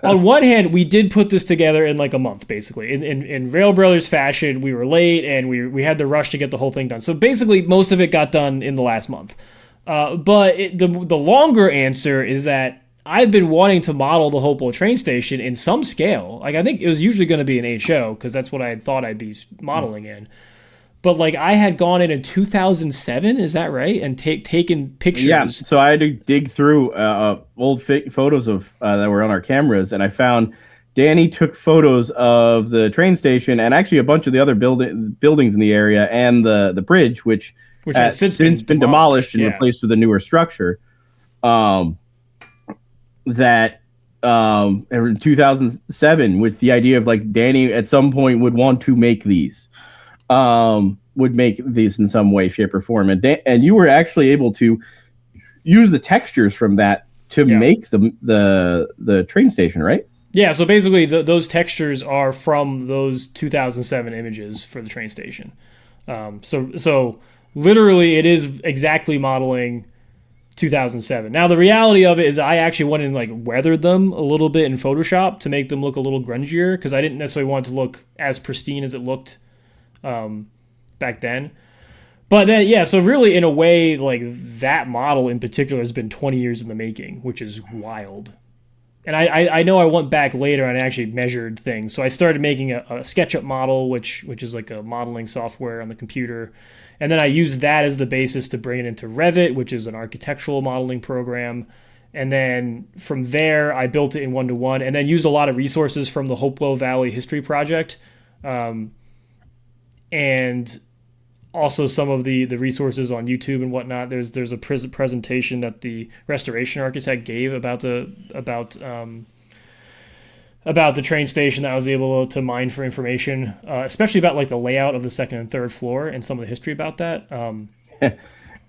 on one hand, we did put this together in like a month, basically. In Rail Brothers fashion, we were late, and we had to rush to get the whole thing done. So basically, most of it got done in the last month. But the longer answer is that I've been wanting to model the Hopewell train station in some scale. Like, I think it was usually going to be an HO, because that's what I had thought I'd be modeling in. But like, I had gone in 2007, is that right? And taken pictures. Yeah, so I had to dig through old photos of that were on our cameras, and I found Danny took photos of the train station and actually a bunch of the other buildings in the area, and the bridge, which has since been demolished and replaced with a newer structure. That in 2007, with the idea of, like, Danny at some point would want to make these. Would make these in some way, shape, or form, and you were actually able to use the textures from that to make the train station, right? Yeah. So basically, those textures are from those 2007 images for the train station. So literally, it is exactly modeling 2007. Now, the reality of it is, I actually went and like weathered them a little bit in Photoshop to make them look a little grungier, because I didn't necessarily want it to look as pristine as it looked back then. But then, yeah, so really, in a way, like, that model in particular has been 20 years in the making, which is wild. And I know I went back later and actually measured things. So I started making a SketchUp model, which is like a modeling software on the computer. And then I used that as the basis to bring it into Revit, which is an architectural modeling program. And then from there, I built it in 1:1, and then used a lot of resources from the Hopewell Valley History Project. And also some of the resources on YouTube and whatnot. There's a presentation that the restoration architect gave about the train station that I was able to mine for information, especially about like the layout of the second and third floor and some of the history about that. It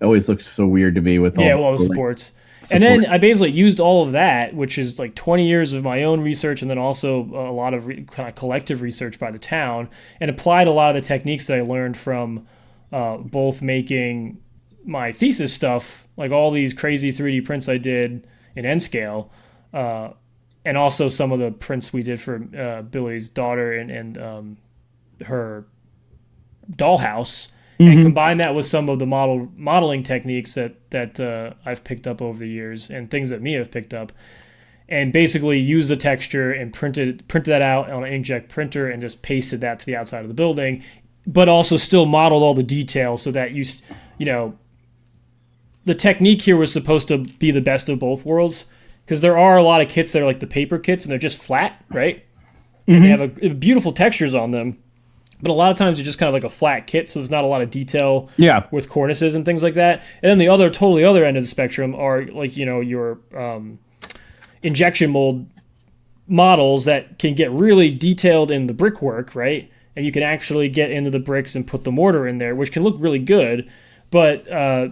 always looks so weird to me with all the sports. And then I basically used all of that, which is like 20 years of my own research and then also a lot of kind of collective research by the town, and applied a lot of the techniques that I learned from both making my thesis stuff, like all these crazy 3D prints I did in N-scale, and also some of the prints we did for Billy's daughter and her dollhouse. And combine that with some of the modeling techniques that I've picked up over the years and things that Mia have picked up, and basically use the texture and printed that out on an inkjet printer and just pasted that to the outside of the building, but also still modeled all the details so that the technique here was supposed to be the best of both worlds, because there are a lot of kits that are like the paper kits and they're just flat, right? And they have beautiful textures on them. But a lot of times it's just kind of like a flat kit, so there's not a lot of detail with cornices and things like that. And then the totally other end of the spectrum are like, your injection mold models that can get really detailed in the brickwork, right? And you can actually get into the bricks and put the mortar in there, which can look really good, but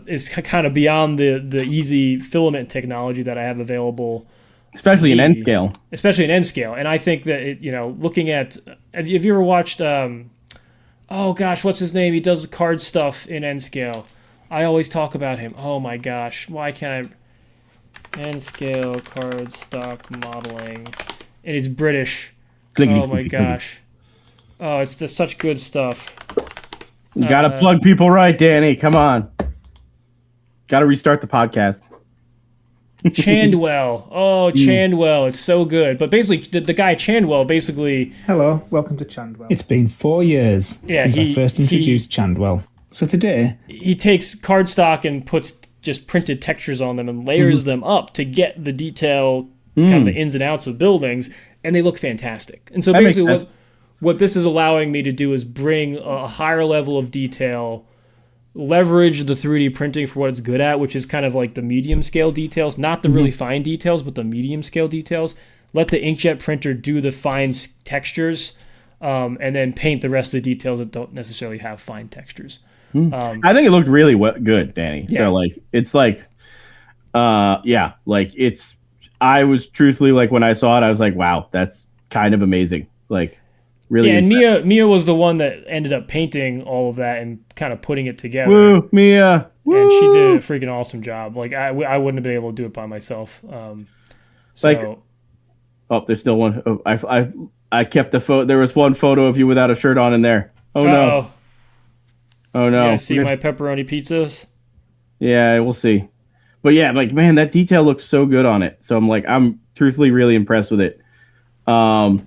it's kind of beyond the easy filament technology that I have available. Especially in N-scale. Especially in N-scale. And I think that, looking at... Have you ever watched... oh, gosh, what's his name? He does card stuff in N-scale. I always talk about him. Oh, my gosh. Why can't I... N-scale card stock modeling. And he's British. Oh, my gosh. Oh, it's just such good stuff. You gotta plug people right, Danny. Come on. Gotta restart the podcast. Chandwell. Oh, Chandwell. It's so good. But basically, the guy Chandwell basically... Hello, welcome to Chandwell. It's been 4 years since I first introduced Chandwell. So today... He takes cardstock and puts just printed textures on them and layers them up to get the detail, kind of the ins and outs of buildings, and they look fantastic. And so basically what this is allowing me to do is bring a higher level of detail, leverage the 3D printing for what it's good at, which is kind of like the medium scale details, not the really fine details, but the medium scale details. Let the inkjet printer do the fine textures, and then paint the rest of the details that don't necessarily have fine textures. I think it looked really good, Danny. Yeah. So I was truthfully, like, when I saw it, I was like, wow, that's kind of amazing. Like, really. Yeah, and Mia was the one that ended up painting all of that and kind of putting it together. Woo, Mia. Woo. And she did a freaking awesome job. Like, I wouldn't have been able to do it by myself. There's still one. Oh, I kept the photo. There was one photo of you without a shirt on in there. Oh, no. Oh, no. You see my pepperoni pizzas? Yeah, we'll see. But yeah, like, man, that detail looks so good on it. So I'm truthfully really impressed with it. But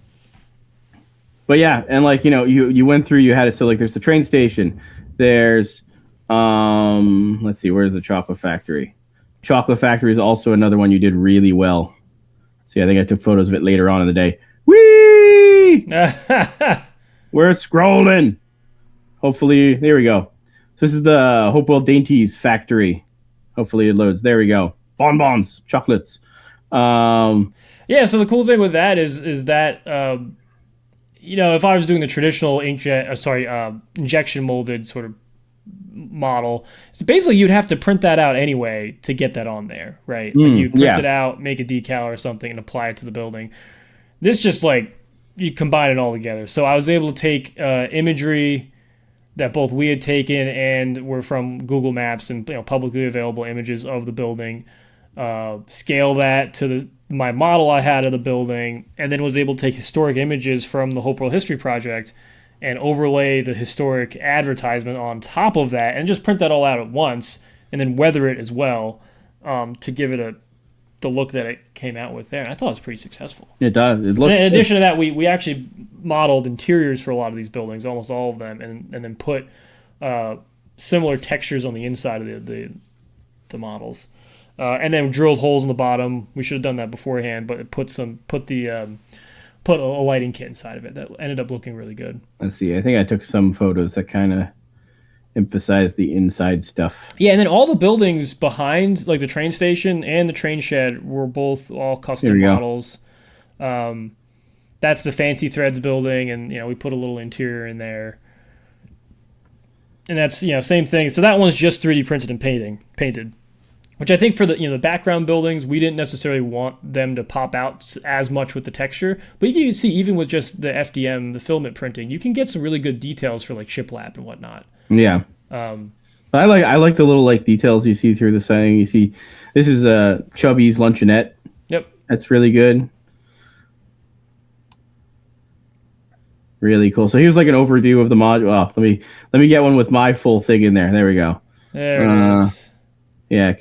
yeah, and like, you went through, you had it. So like, there's the train station. There's, let's see, where's the chocolate factory? Chocolate factory is also another one you did really well. See, I think I took photos of it later on in the day. Whee! We're scrolling. Hopefully, there we go. So this is the Hopewell Dainties factory. Hopefully it loads. There we go. Bonbons, chocolates. Yeah, so the cool thing with that is that, if I was doing the traditional injection molded sort of model, so basically you'd have to print that out anyway to get that on there, right? Like you print it out, make a decal or something, and apply it to the building. This just like, you combine it all together. So I was able to take imagery that both we had taken and were from Google Maps and publicly available images of the building, scale that to my model I had of the building, and then was able to take historic images from the Hope World History Project and overlay the historic advertisement on top of that and just print that all out at once and then weather it as well, to give it the look that it came out with there. And I thought it was pretty successful. It does. It looks. In addition to that, we actually modeled interiors for a lot of these buildings, almost all of them, and then put similar textures on the inside of the models, and then drilled holes in the bottom. We should have done that beforehand, but it put a lighting kit inside of it that ended up looking really good. Let's see. I think I took some photos that kind of emphasize the inside stuff. Yeah, and then all the buildings behind, like the train station and the train shed, were both all custom models. That's the Fancy Threads building, and we put a little interior in there. And that's same thing. So that one's just 3D printed and painted, which I think for the background buildings, we didn't necessarily want them to pop out as much with the texture. But you can see even with just the FDM, the filament printing, you can get some really good details for like shiplap and whatnot. Yeah. I like the little like details you see through the setting. You see, this is Chubby's luncheonette. Yep, that's really good. Really cool. So here's like an overview of the module. Oh, let me get one with my full thing in there. There we go. There it is. Yeah,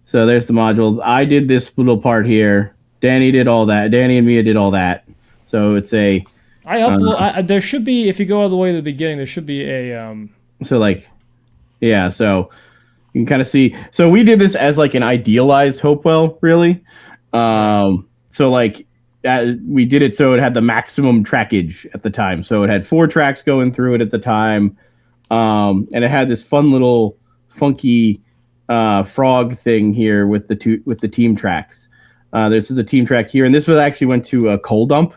so there's the module. I did this little part here. Danny did all that. Danny and Mia did all that. So it's a. I upload. There should be, if you go all the way to the beginning, there should be a. So like, yeah. So you can kind of see. So we did this as like an idealized Hopewell, really. So like. We did it so it had the maximum trackage at the time. So it had 4 tracks going through it at the time. And it had this fun little funky frog thing here with the team tracks. This is a team track here. And this actually went to a coal dump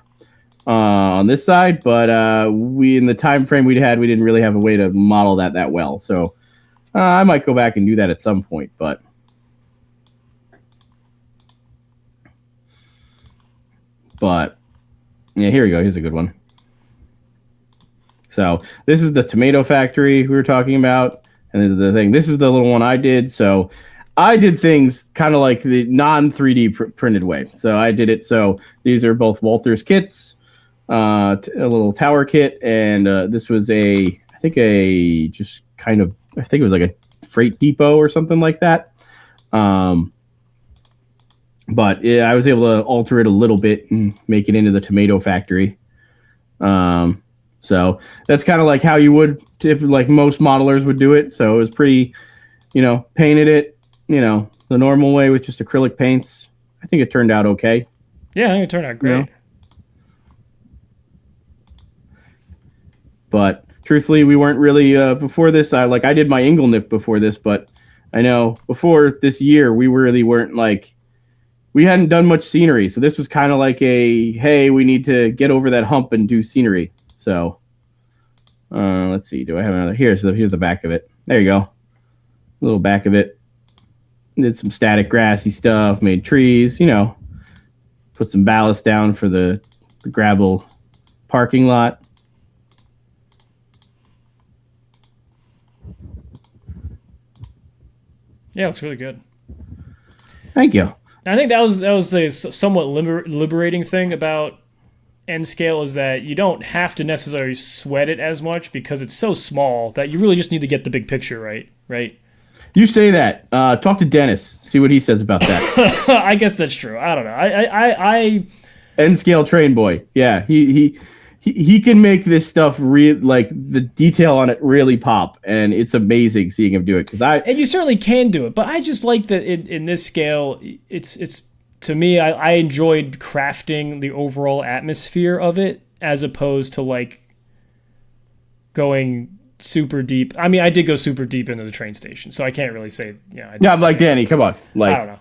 on this side. But we, in the time frame we didn't really have a way to model that well. So I might go back and do that at some point. But yeah, here we go. Here's a good one. So this is the tomato factory we were talking about. And this is the thing. This is the little one I did. So I did things kind of like the non-3D printed way. So I did it. So these are both Walther's kits, a little tower kit. And this was I think it was like a freight depot or something like that. But yeah, I was able to alter it a little bit and make it into the tomato factory. So that's kind of like how you would, if like most modelers would do it. So it was pretty, painted it, the normal way with just acrylic paints. I think it turned out okay. Yeah, I think it turned out great. But truthfully, we weren't really before this. I did my Inglenook before this, but I know before this year we really weren't like. We hadn't done much scenery, so this was kind of like hey, we need to get over that hump and do scenery. So, let's see. Do I have another? Here's the back of it. There you go. A little back of it. Did some static grassy stuff, made trees, put some ballast down for the gravel parking lot. Yeah, it looks really good. Thank you. I think that was the somewhat liberating thing about N-Scale, is that you don't have to necessarily sweat it as much because it's so small that you really just need to get the big picture right? You say that. Talk to Dennis. See what he says about that. I guess that's true. I don't know. I N-Scale train boy. Yeah, he can make this stuff like the detail on it really pop, and it's amazing seeing him do it. And you certainly can do it, but I just like that in this scale, it's to me, I enjoyed crafting the overall atmosphere of it as opposed to like going super deep. I mean, I did go super deep into the train station, so I can't really say. I'm like Danny. Come on, I don't know.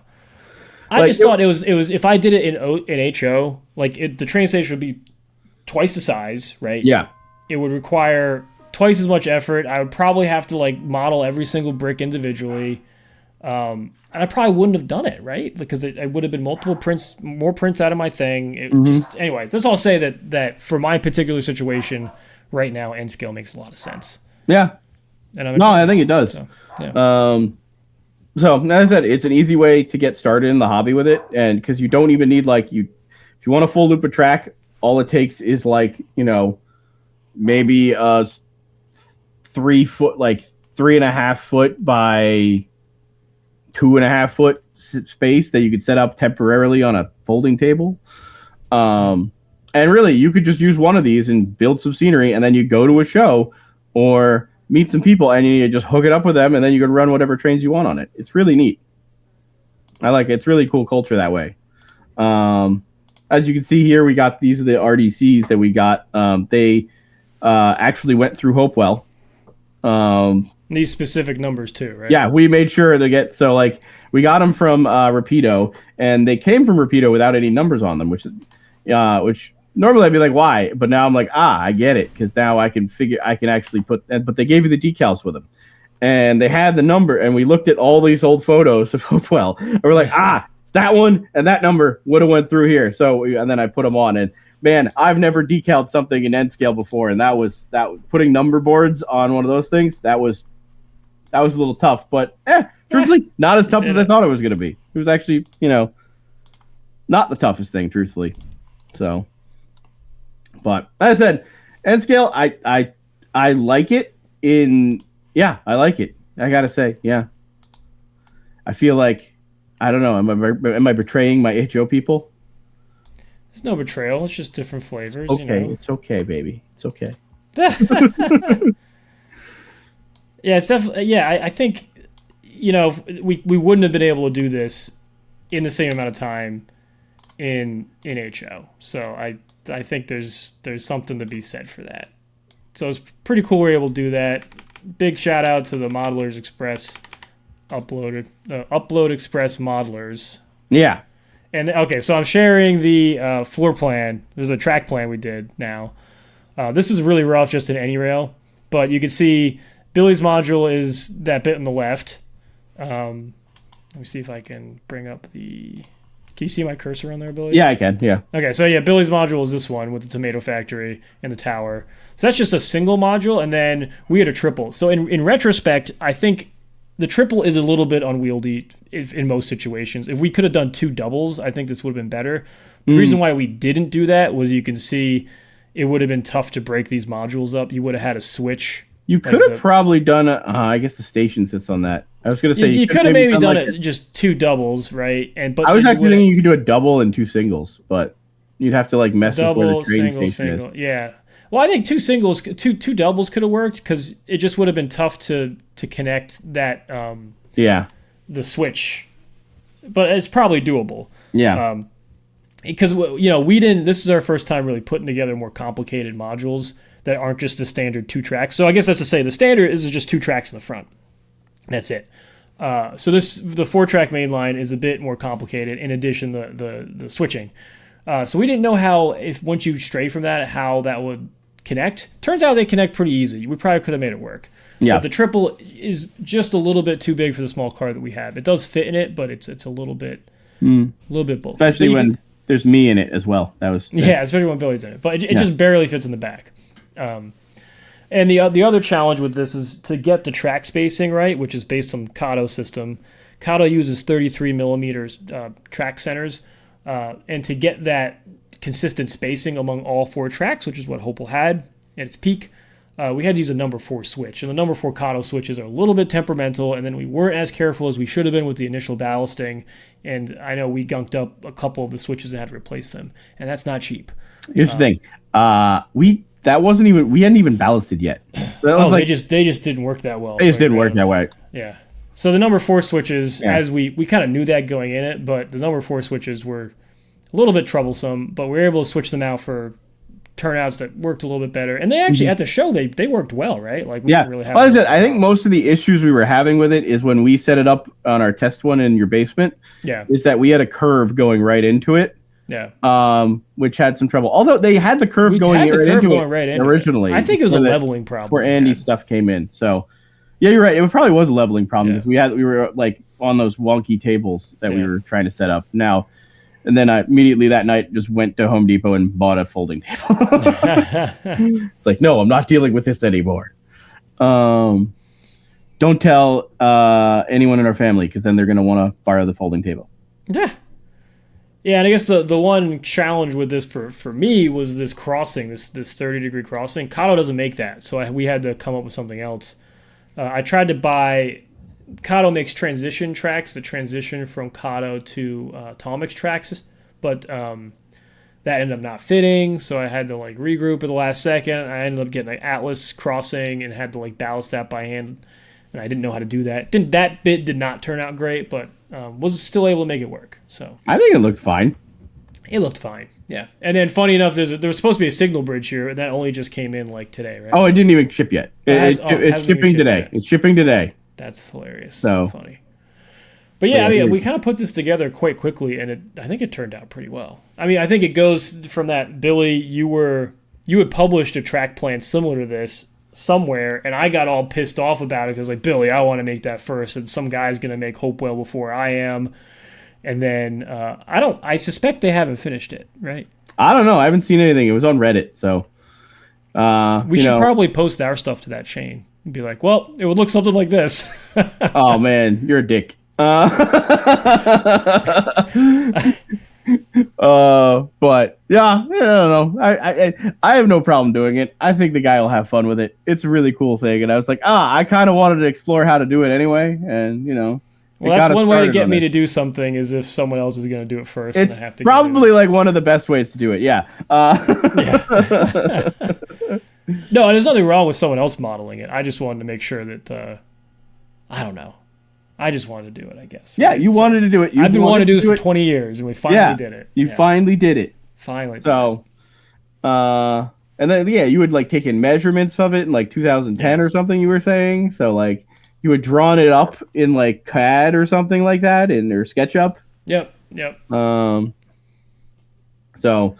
I just thought it was if I did it in HO, the train station would be twice the size, right? Yeah. It would require twice as much effort. I would probably have to model every single brick individually. And I probably wouldn't have done it, right? Because it would have been multiple prints, more prints out of my thing. Anyways, let's all say that for my particular situation right now, N-Scale makes a lot of sense. Yeah. I think it does. So, yeah. So as I said, it's an easy way to get started in the hobby with it. And because you don't even need if you want a full loop of track, all it takes is maybe 3 foot, 3.5 foot by 2.5 foot space that you could set up temporarily on a folding table. And really, you could just use one of these and build some scenery, and then you go to a show or meet some people, and you just hook it up with them, and then you can run whatever trains you want on it. It's really neat. I like it. It's really cool culture that way. As you can see here, we got these are the RDCs that we got. They actually went through Hopewell. These specific numbers too, right? Yeah, we made sure to get we got them from Rapido, and they came from Rapido without any numbers on them, which normally I'd be like, why? But now I'm like, I get it, because now I can actually but they gave you the decals with them, and they had the number, and we looked at all these old photos of Hopewell, and we're like, it's that one, and that number would have went through here. So and then I put them on, and man, I've never decaled something in N scale before, and that putting number boards on one of those things, that was a little tough, but truthfully, not as tough as I thought it was going to be. It was actually, not the toughest thing, truthfully. So, but as I said, N scale, I like it. I like it. I gotta say, yeah. I feel like, I don't know. Am I betraying my HO people? It's no betrayal. It's just different flavors. Okay, it's okay, baby. It's okay. Yeah, it's definitely. Yeah, I think, we wouldn't have been able to do this in the same amount of time in HO. So I think there's something to be said for that. So it's pretty cool we're able to do that. Big shout out to the Modelers Express Upload Express modelers. Yeah. And okay, so I'm sharing the floor plan. There's a track plan we did now. This is really rough just in any rail, but you can see Billy's module is that bit on the left. Let me see if I can bring up the... Can you see my cursor on there, Billy? Yeah, I can, yeah. Okay, so yeah, Billy's module is this one with the tomato factory and the tower. So that's just a single module, and then we had a triple. So in retrospect, I think the triple is a little bit unwieldy in most situations. If we could have done 2 doubles, I think this would have been better. The reason why we didn't do that was you can see it would have been tough to break these modules up. You would have had a switch. You could have probably done I guess the station sits on that. I was going to say you could have maybe done it just 2 doubles, right? But I was actually thinking you could do a double and 2 singles, but you'd have to mess with where the train station is. Yeah. Well, I think 2 singles, two doubles could have worked because it just would have been tough to connect that. The switch, but it's probably doable. Yeah. Because we didn't. This is our first time really putting together more complicated modules that aren't just the standard 2 tracks. So I guess that's to say the standard is just 2 tracks in the front. That's it. So the 4-track main line is a bit more complicated. In addition, the switching. So we didn't know how, if once you stray from that, how that would connect. Turns out they connect pretty easy. We probably could have made it work. Yeah. But the triple is just a little bit too big for the small car that we have. It does fit in it, but it's a little bit bulky. Especially when there's me in it as well. Yeah, especially when Billy's in it. But it just barely fits in the back. And the other challenge with this is to get the track spacing right, which is based on Kato system. Kato uses 33 millimeters track centers, and to get that consistent spacing among all 4 tracks, which is what Hopewell had at its peak, we had to use a number 4 switch. And the number 4 Kato switches are a little bit temperamental, and then we weren't as careful as we should have been with the initial ballasting. And I know we gunked up a couple of the switches and had to replace them, and that's not cheap. Here's the thing: we hadn't even ballasted yet. They just didn't work that well. They just didn't work that way. Yeah. So the number 4 switches, as we kind of knew that going in it, but the number 4 switches were a little bit troublesome, but we were able to switch them out for turnouts that worked a little bit better. And they actually, at the show, they worked well, right? Like we didn't really have... Well, I think most of the issues we were having with it is when we set it up on our test one in your basement, is that we had a curve going right into it. Yeah. Which had some trouble. Although they had the curve going right into it originally. I think it was a leveling problem. Where Andy's stuff came in. So, yeah, you're right. It probably was a leveling problem because we were like on those wonky tables that we were trying to set up. Now, and then I immediately that night just went to Home Depot and bought a folding table. It's like, no, I'm not dealing with this anymore. Don't tell anyone in our family because then they're going to want to borrow the folding table. Yeah. Yeah, and I guess the one challenge with this for me was this crossing, this 30-degree crossing. Kato doesn't make that, so we had to come up with something else. I tried to buy... Kato makes transition tracks that transition from Kato to Tomix tracks, but that ended up not fitting, so I had to regroup at the last second. I ended up getting an Atlas crossing and had to ballast that by hand, and I didn't know how to do that. That bit did not turn out great, but was still able to make it work. So I think it looked fine. It looked fine. Yeah. And then funny enough, there was supposed to be a signal bridge here, and that only just came in like today, right? Oh, it didn't even ship yet. It's shipping today. Yet. It's shipping today. That's hilarious. So funny. But yeah, I mean, we kind of put this together quite quickly, and I think it turned out pretty well. I mean, I think it goes from that, Billy, you had published a track plan similar to this somewhere, and I got all pissed off about it because, like, Billy, I want to make that first, and some guy's going to make Hopewell before I am. And then I suspect they haven't finished it, right? I don't know. I haven't seen anything. It was on Reddit, so we should probably post our stuff to that chain and be like, well, it would look something like this. Oh man, you're a dick. But yeah, I don't know. I have no problem doing it. I think the guy will have fun with it. It's a really cool thing, and I was like, I kind of wanted to explore how to do it anyway, and well, that's one way to get me to do something is if someone else is going to do it first. It's and I have to probably like one of the best ways to do it. Yeah. Yeah. No, and there's nothing wrong with someone else modeling it. I just wanted to make sure that I don't know. I just wanted to do it, I guess. Yeah, you wanted to do it. I've been wanting to do this for 20 years, and we finally did it. You finally did it. Finally. So, and then you would like take in measurements of it in like 2010 or something. You were saying so like. You had drawn it up in like CAD or something like that in their SketchUp. Yep. So,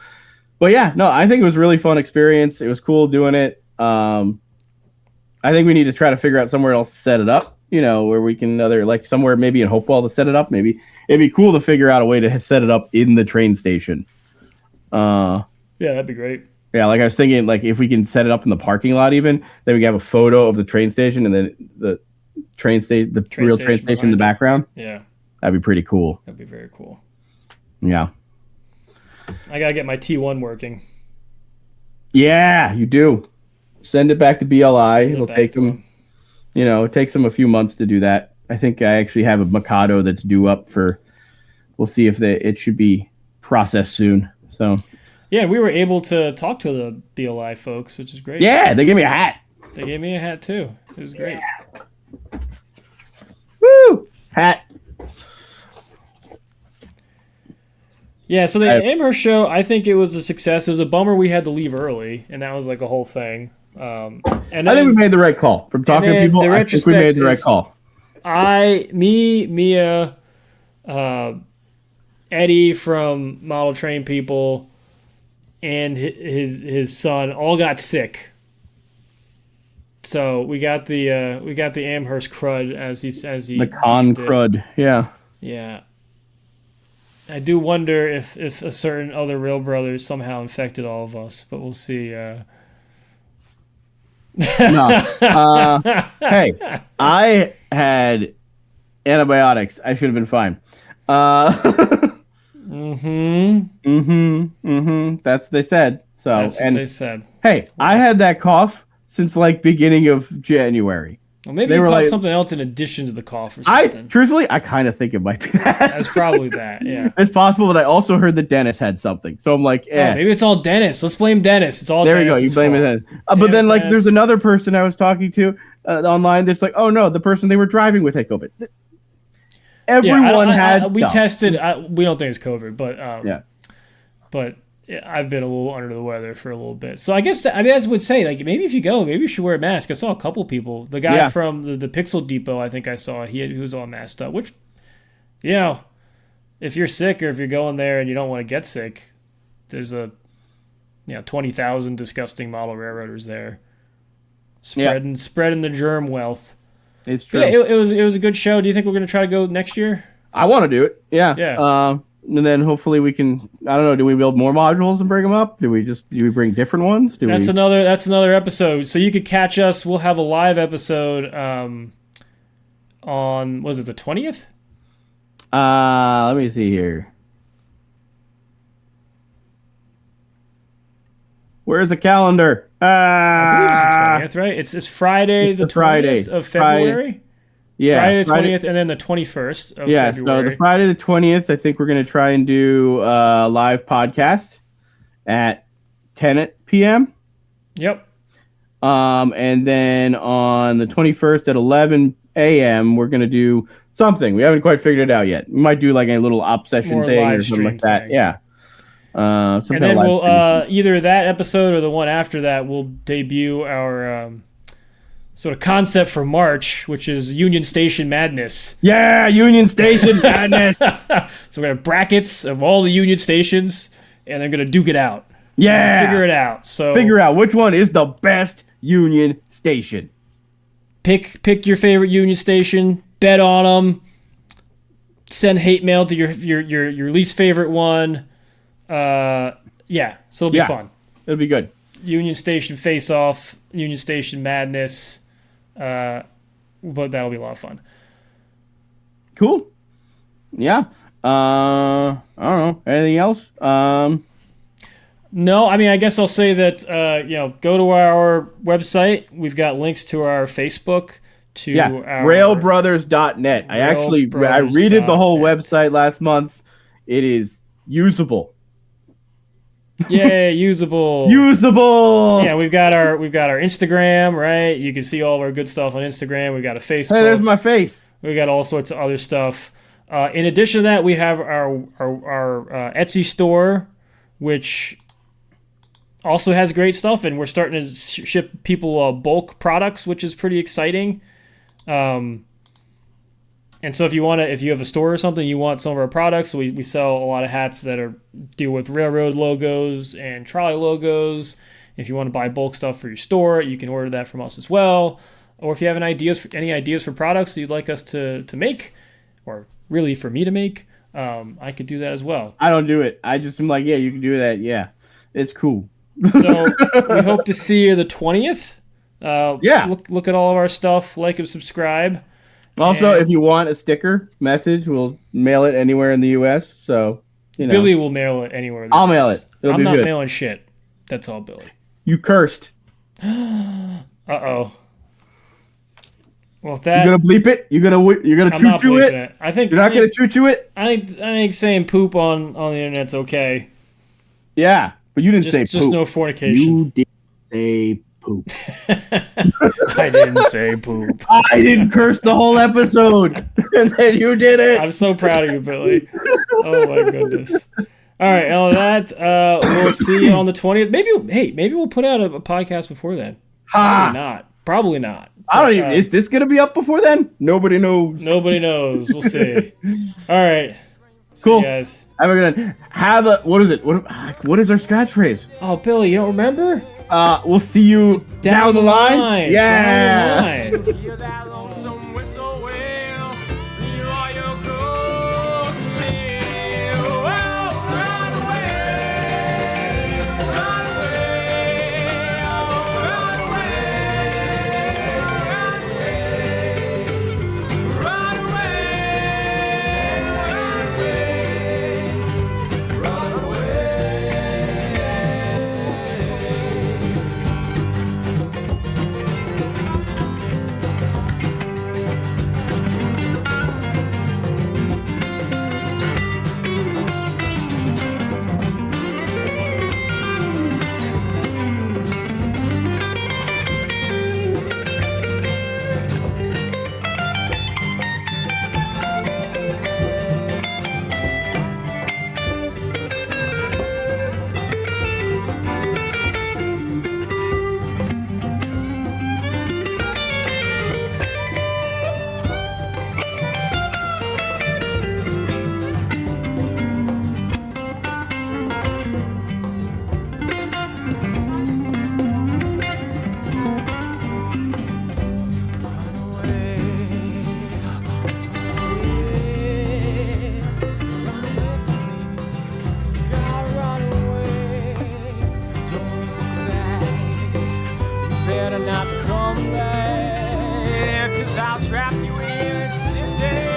but yeah, no, I think it was a really fun experience. It was cool doing it. I think we need to try to figure out somewhere else to set it up. Where we can like somewhere maybe in Hopewell to set it up. Maybe it'd be cool to figure out a way to set it up in the train station. Yeah, that'd be great. Yeah, like I was thinking, like if we can set it up in the parking lot, even then we can have a photo of the train station and then the real train station in the background. Yeah, that'd be pretty cool. That'd be very cool. Yeah, I gotta get my T1 working. Yeah, you do. Send it back to BLI. It'll take them. It takes them a few months to do that. I think I actually have a Mikado that's due up for. We'll see if it should be processed soon. So. Yeah, we were able to talk to the BLI folks, which is great. Yeah, they gave me a hat. They gave me a hat too. It was great. Yeah. Woo! Hat. Yeah, so the Amherst show, I think it was a success. It was a bummer we had to leave early, and that was like a whole thing. And then, I think we made the right call. From talking to people, I think we made the right call. Mia, Eddie from Model Train People, and his son all got sick. So we got the Amherst crud as he the con crud. Yeah. I do wonder if a certain other Rail Brothers somehow infected all of us, but we'll see. No. Hey, I had antibiotics. I should have been fine. That's what they said. So that's what they said. Hey, I had that cough since like beginning of January. Well, maybe you caught something else in addition to the cough or something. Truthfully, I kind of think it might be that. That's probably that, yeah. It's possible, but I also heard that Dennis had something. So I'm like, maybe it's all Dennis. Let's blame Dennis. It's all Dennis. There you go. You blame it. But then, like, there's another person I was talking to online that's like, oh, no, the person they were driving with had COVID. Everyone had we tested. We don't think it's COVID, but yeah. But I've been a little under the weather for a little bit. So I guess I would say, like, maybe if you go, maybe you should wear a mask. I saw a couple people. The guy from the Pixel Depot, I think I saw, he was all masked up, which, if you're sick or if you're going there and you don't want to get sick, there's 20,000 disgusting model railroaders there spreading the germ wealth. It's true. Yeah, it was a good show. Do you think we're going to try to go next year? I want to do it. Yeah. Yeah. And then hopefully we can. I don't know. Do we build more modules and bring them up? Do we bring different ones? That's another episode. So you could catch us. We'll have a live episode on. Was it the 20th? Let me see here. Where's the calendar? I believe it's the 20th, right? It's Friday, the 20th of February. Yeah, Friday the 20th, and then the 21st of February. Yeah, so the Friday the 20th, I think we're going to try and do a live podcast at 10 p.m. Yep. And then on the 21st at 11 a.m., we're going to do something. We haven't quite figured it out yet. We might do like a little op session thing or something like that. Thing. Yeah. And then we'll either that episode or the one after that, we'll debut our sort of concept for March, which is Union Station Madness. Yeah, Union Station Madness. So we're going to have brackets of all the Union stations, and they're going to duke it out. Yeah. Figure it out. So figure out which one is the best Union Station. Pick your favorite Union Station, bet on them, send hate mail to your least favorite one. So it'll be fun. It'll be good. Union Station Face Off, Union Station Madness. But that'll be a lot of fun. Cool. Yeah. I don't know. Anything else? No, I mean, I guess I'll say that, go to our website. We've got links to our Facebook, to our railbrothers.net. I redid the whole website last month. It is usable. Yeah, usable. Usable. Yeah, we've got our Instagram, right? You can see all of our good stuff on Instagram. We've got a Facebook. Hey, there's my face. We got all sorts of other stuff. In addition to that, we have our Etsy store, which also has great stuff, and we're starting to ship people bulk products, which is pretty exciting. And so if you have a store or something, you want some of our products, we sell a lot of hats that deal with railroad logos and trolley logos. If you want to buy bulk stuff for your store, you can order that from us as well. Or if you have any ideas for products that you'd like us to make, or really for me to make, I could do that as well. I don't do it. I just am like, yeah, you can do that. Yeah, it's cool. So we hope to see you the 20th. Look at all of our stuff, like and subscribe. Also, if you want a sticker message, we'll mail it anywhere in the U.S. So, Billy will mail it anywhere. I'll mail it. I'm not mailing shit. That's all, Billy. You cursed. Uh-oh. Well, if you're gonna bleep it. You're gonna choo-choo it. I think you're not gonna choo-choo it. I think saying poop on the internet's okay. Yeah, but you didn't say poop. Just no fornication. You didn't say poop. I didn't say poop. I didn't curse the whole episode, and then you did it. I'm so proud of you, Billy. Oh my goodness. All right, on that, we'll see you on the 20th. Maybe we'll put out a podcast before then. Probably not. I don't even. Is this gonna be up before then? Nobody knows. Nobody knows. We'll see. All right. Cool, see you guys. What is it? What is our catchphrase? Oh, Billy, you don't remember? We'll see you down the line. Yeah. Down the line. Better not to come back, 'cause I'll trap you in a city.